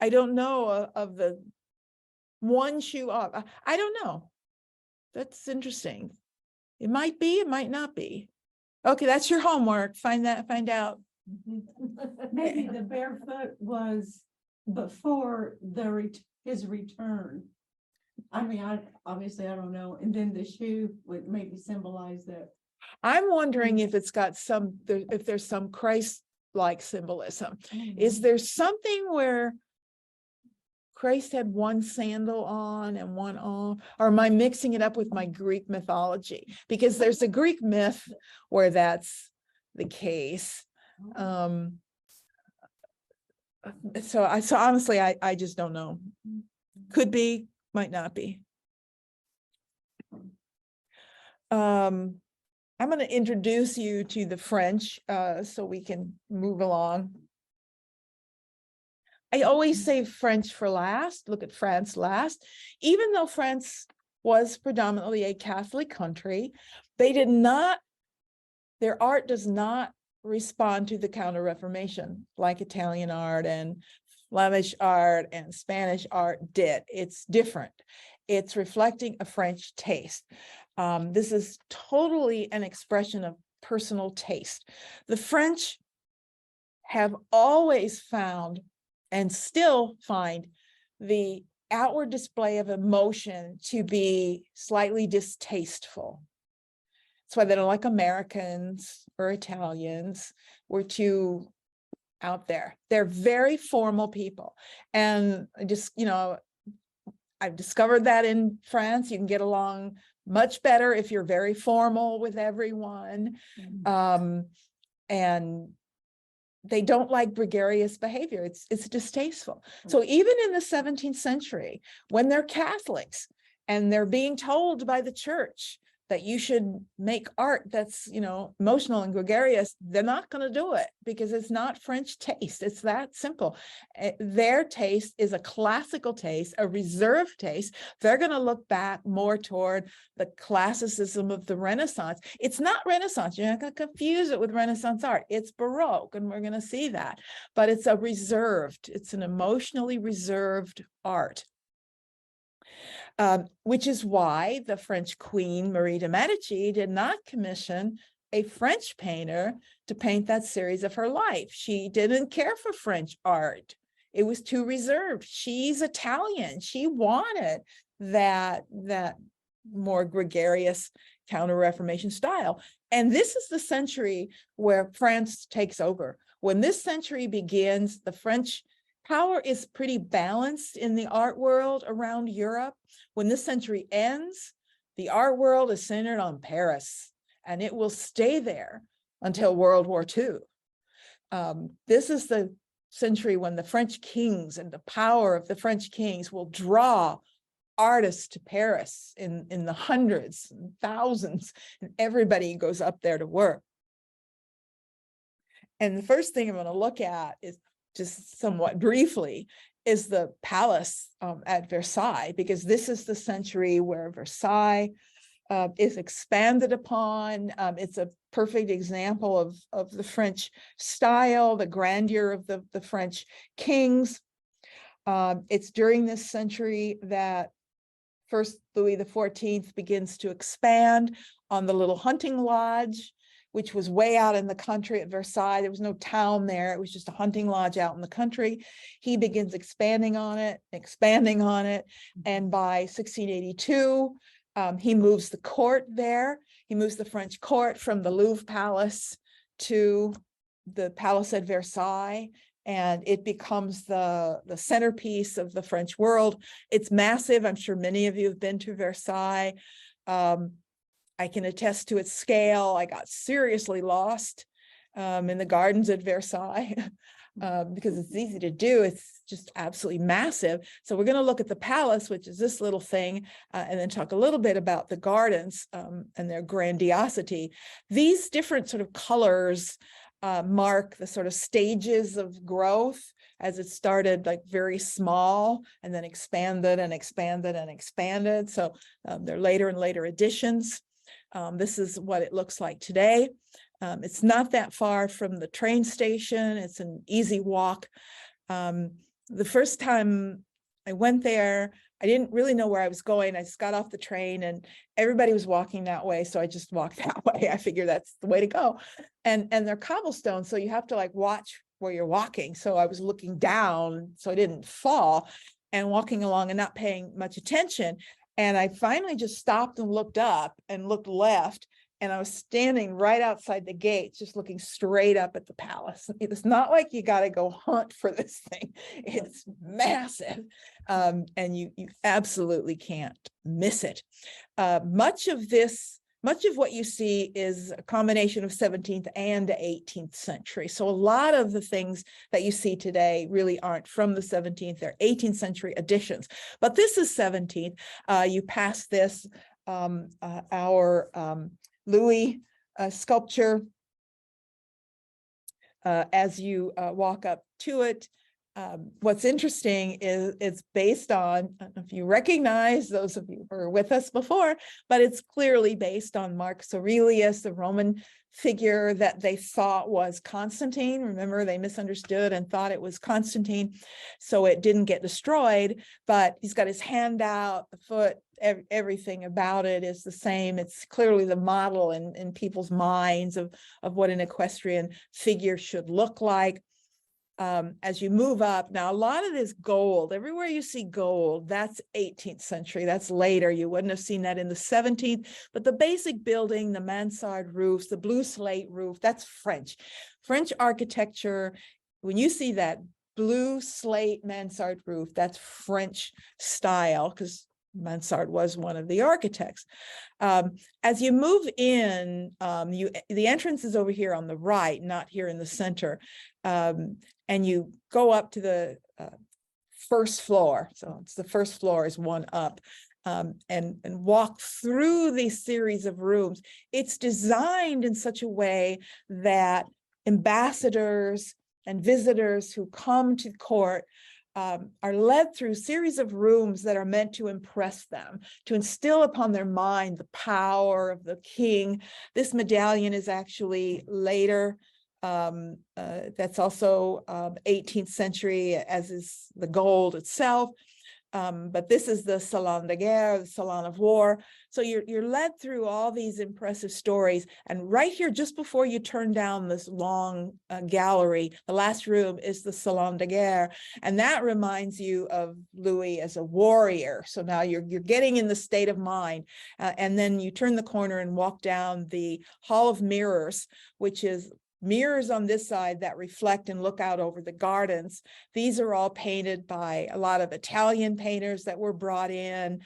I don't know of the one shoe off. I don't know. That's interesting. It might be, it might not be. Okay, that's your homework. Find out. Maybe the barefoot was before his return. I mean, obviously I don't know. And then the shoe would maybe symbolize that. I'm wondering if it's got if there's some Christ-like symbolism. Is there something where Christ had one sandal on and one off? Or am I mixing it up with my Greek mythology? Because there's a Greek myth where that's the case. So honestly, I just don't know. Could be, might not be. I'm going to introduce you to the French so we can move along. I always say French for last, look at France last. Even though France was predominantly a Catholic country, their art does not respond to the Counter-Reformation like Italian art and Flemish art and Spanish art did. It's different. It's reflecting a French taste. This is totally an expression of personal taste. The French have always found and still find the outward display of emotion to be slightly distasteful. That's why they don't like Americans or Italians. We're too out there. They're very formal people. And just, you know, I've discovered that in France, you can get along much better if you're very formal with everyone. and they don't like gregarious behavior. It's distasteful. So even in the 17th century, when they're Catholics and they're being told by the church that you should make art that's, emotional and gregarious, they're not going to do it because it's not French taste. It's that simple. Their taste is a classical taste, a reserved taste. They're going to look back more toward the classicism of the Renaissance. It's not Renaissance. You're not going to confuse it with Renaissance art. It's Baroque, and we're going to see that. But it's it's an emotionally reserved art. Which is why the French Queen Marie de Medici did not commission a French painter to paint that series of her life. She didn't care for French art. It was too reserved. She's Italian. She wanted that more gregarious counter-Reformation style. And this is the century where France takes over. When this century begins, the French power is pretty balanced in the art world around Europe. When this century ends, the art world is centered on Paris, and it will stay there until World War II. This is the century when the French kings and the power of the French kings will draw artists to Paris in the hundreds and thousands, and everybody goes up there to work. And the first thing I'm going to look at is, just somewhat briefly, is the palace at Versailles, because this is the century where Versailles is expanded upon. It's a perfect example of the French style, the grandeur of the French kings. It's during this century that first Louis XIV begins to expand on the little hunting lodge, which was way out in the country at Versailles. There was no town there. It was just a hunting lodge out in the country. He begins expanding on it. And by 1682, he moves the court there. He moves the French court from the Louvre Palace to the palace at Versailles. And it becomes the centerpiece of the French world. It's massive. I'm sure many of you have been to Versailles. I can attest to its scale. I got seriously lost in the gardens at Versailles because it's easy to do. It's just absolutely massive. So we're going to look at the palace, which is this little thing, and then talk a little bit about the gardens and their grandiosity. These different sort of colors mark the sort of stages of growth, as it started like very small and then expanded and expanded and expanded. So they're later and later additions. This is what it looks like today. It's not that far from the train station. It's an easy walk. The first time I went there, I didn't really know where I was going. I just got off the train and everybody was walking that way. So I just walked that way. I figured that's the way to go. And they're cobblestones, so you have to like watch where you're walking. So I was looking down so I didn't fall and walking along and not paying much attention. And I finally just stopped and looked up and looked left. And I was standing right outside the gates, just looking straight up at the palace. It's not like you got to go hunt for this thing. It's massive. And you absolutely can't miss it. Much of what you see is a combination of 17th and 18th century. So a lot of the things that you see today really aren't from the 17th, they're 18th century additions. But this is 17th. You pass this, our Louis sculpture, as you walk up to it. What's interesting is it's based on, I don't know if you recognize, those of you who were with us before, but it's clearly based on Marcus Aurelius, the Roman figure that they thought was Constantine. Remember, they misunderstood and thought it was Constantine. So it didn't get destroyed, but he's got his hand out, the foot, everything about it is the same. It's clearly the model in people's minds of what an equestrian figure should look like. As you move up, now a lot of this gold, everywhere you see gold, that's 18th century, that's later. You wouldn't have seen that in the 17th, but the basic building, the mansard roofs, the blue slate roof, that's French. French architecture, when you see that blue slate mansard roof, that's French style, because Mansart was one of the architects. As you move in, the entrance is over here on the right, not here in the center. And you go up to the first floor. So it's the first floor is one up. And walk through these series of rooms. It's designed in such a way that ambassadors and visitors who come to court are led through a series of rooms that are meant to impress them, to instill upon their mind the power of the king. This medallion is actually later. That's also 18th century, as is the gold itself. But this is the Salon de Guerre, the Salon of War. So you're led through all these impressive stories. And right here, just before you turn down this long gallery, the last room is the Salon de Guerre. And that reminds you of Louis as a warrior. So now you're getting in the state of mind. And then you turn the corner and walk down the Hall of Mirrors, which is mirrors on this side that reflect and look out over the gardens. These are all painted by a lot of Italian painters that were brought in.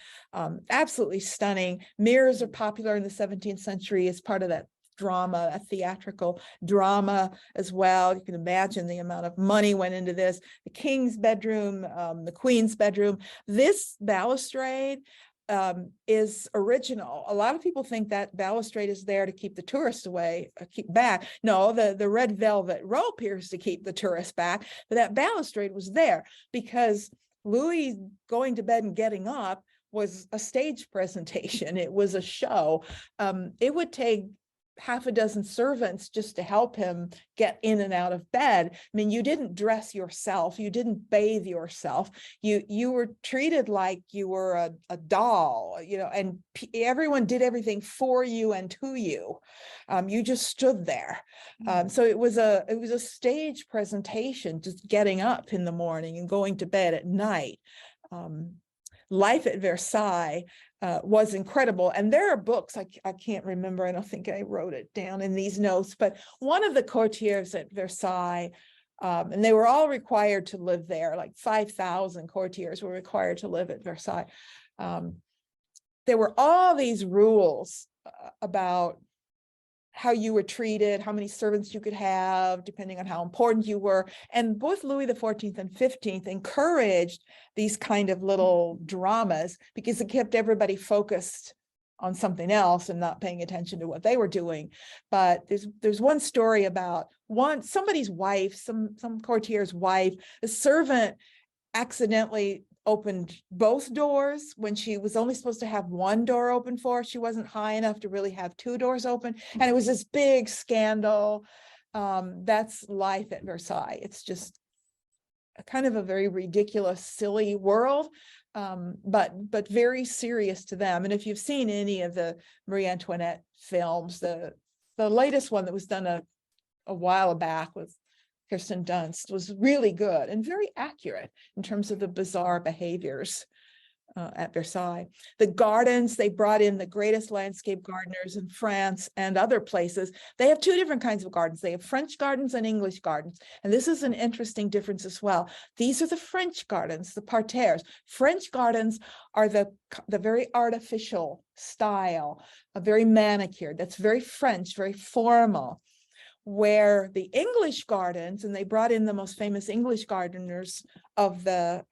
Absolutely stunning. Mirrors are popular in the 17th century as part of that drama, a theatrical drama as well. You can imagine the amount of money went into this. The king's bedroom, the queen's bedroom. This balustrade is original. A lot of people think that balustrade is there to keep the tourists away, keep back. No, the red velvet rope here is to keep the tourists back, but that balustrade was there because Louis going to bed and getting up was a stage presentation. It was a show. It would take half a dozen servants just to help him get in and out of bed. I mean, you didn't dress yourself, you didn't bathe yourself, you were treated like you were a doll, you know, and everyone did everything for you and to you. You just stood there. So it was a stage presentation, just getting up in the morning and going to bed at night. Life at Versailles was incredible. And there are books, I can't remember, I don't think I wrote it down in these notes, but one of the courtiers at Versailles, and they were all required to live there, like 5,000 courtiers were required to live at Versailles. There were all these rules about how you were treated, how many servants you could have, depending on how important you were. And both Louis XIV and XV encouraged these kind of little dramas because it kept everybody focused on something else and not paying attention to what they were doing. But there's one story about somebody's wife, some courtier's wife, a servant accidentally opened both doors when she was only supposed to have one door open for her. She wasn't high enough to really have two doors open. And it was this big scandal. That's life at Versailles. It's just a kind of a very ridiculous, silly world, but very serious to them. And if you've seen any of the Marie Antoinette films, the latest one that was done a while back with Kirsten Dunst was really good and very accurate in terms of the bizarre behaviors at Versailles. The gardens, they brought in the greatest landscape gardeners in France and other places. They have two different kinds of gardens. They have French gardens and English gardens. And this is an interesting difference as well. These are the French gardens, the parterres. French gardens are the very artificial style, very manicured. That's very French, very formal. Where the English gardens, and they brought in the most famous English gardeners of the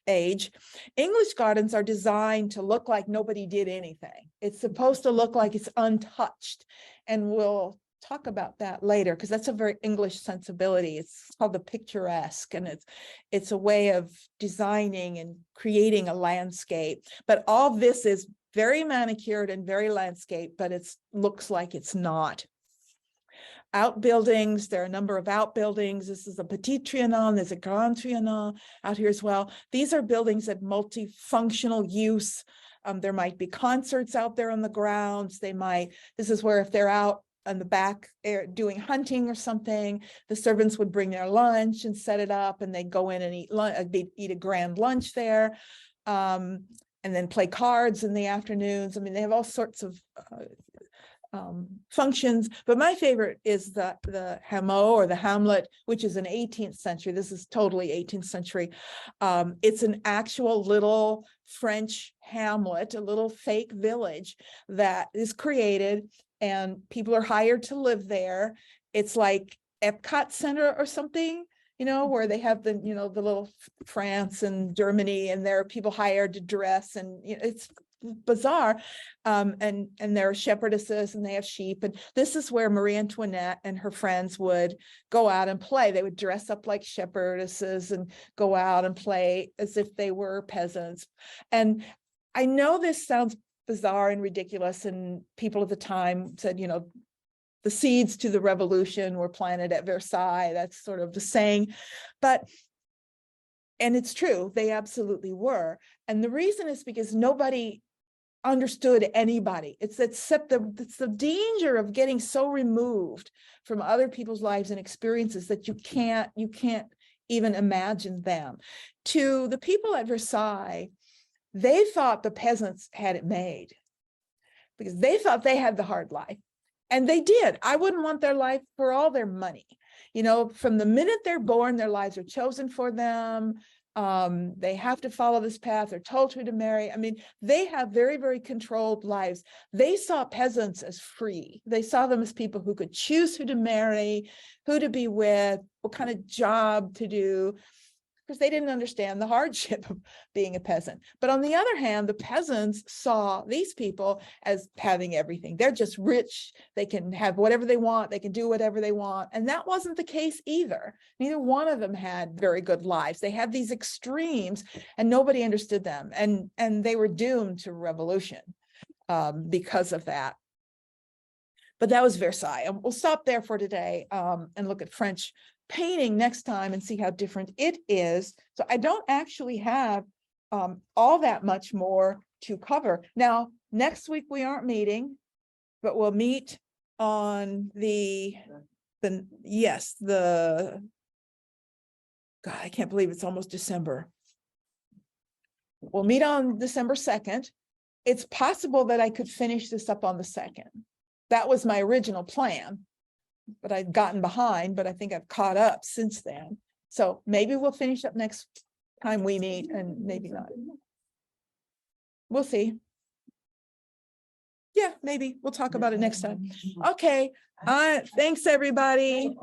age, English gardens are designed to look like nobody did anything. It's supposed to look like it's untouched. And we'll talk about that later, because that's a very English sensibility. It's called the picturesque, and it's a way of designing and creating a landscape. But all this is very manicured and very landscape, but it looks like it's not. Outbuildings, there are a number of outbuildings. This is a Petit Trianon, there's a Grand Trianon out here as well. These are buildings of multifunctional use. There might be concerts out there on the grounds. This is where if they're out on the back doing hunting or something, the servants would bring their lunch and set it up, and they'd go in and eat a grand lunch there, and then play cards in the afternoons. I mean, they have all sorts of functions, but my favorite is the Hameau or the Hamlet, which is an 18th century. This is totally 18th century. It's an actual little French hamlet, a little fake village that is created, and people are hired to live there. It's like Epcot Center or something, you know, where they have the, you know, the little France and Germany, and there are people hired to dress, and you know, it's bizarre. And there are shepherdesses, and they have sheep. And this is where Marie Antoinette and her friends would go out and play. They would dress up like shepherdesses and go out and play as if they were peasants. And I know this sounds bizarre and ridiculous, and people at the time said, you know, the seeds to the revolution were planted at Versailles. That's sort of the saying, and it's true, they absolutely were. And the reason is because nobody understood anybody. It's the danger of getting so removed from other people's lives and experiences that you can't even imagine them. To the people at Versailles, they thought the peasants had it made because they thought they had the hard life. And they did. I wouldn't want their life for all their money. You know, from the minute they're born, their lives are chosen for them. They have to follow this path. They're told who to marry. I mean, they have very, very controlled lives. They saw peasants as free. They saw them as people who could choose who to marry, who to be with, what kind of job to do, because they didn't understand the hardship of being a peasant. But on the other hand, the peasants saw these people as having everything. They're just rich. They can have whatever they want. They can do whatever they want. And that wasn't the case either. Neither one of them had very good lives. They had these extremes, and nobody understood them. And they were doomed to revolution because of that. But that was Versailles. And we'll stop there for today and look at French painting next time and see how different it is. So I don't actually have all that much more to cover. Now, next week we aren't meeting, but we'll meet on God, I can't believe it's almost December. We'll meet on December 2nd. It's possible that I could finish this up on the 2nd. That was my original plan, but I'd gotten behind, but I think I've caught up since then. So maybe we'll finish up next time we meet, and maybe not. We'll see. Yeah, maybe we'll talk about it next time. Okay. Thanks, everybody.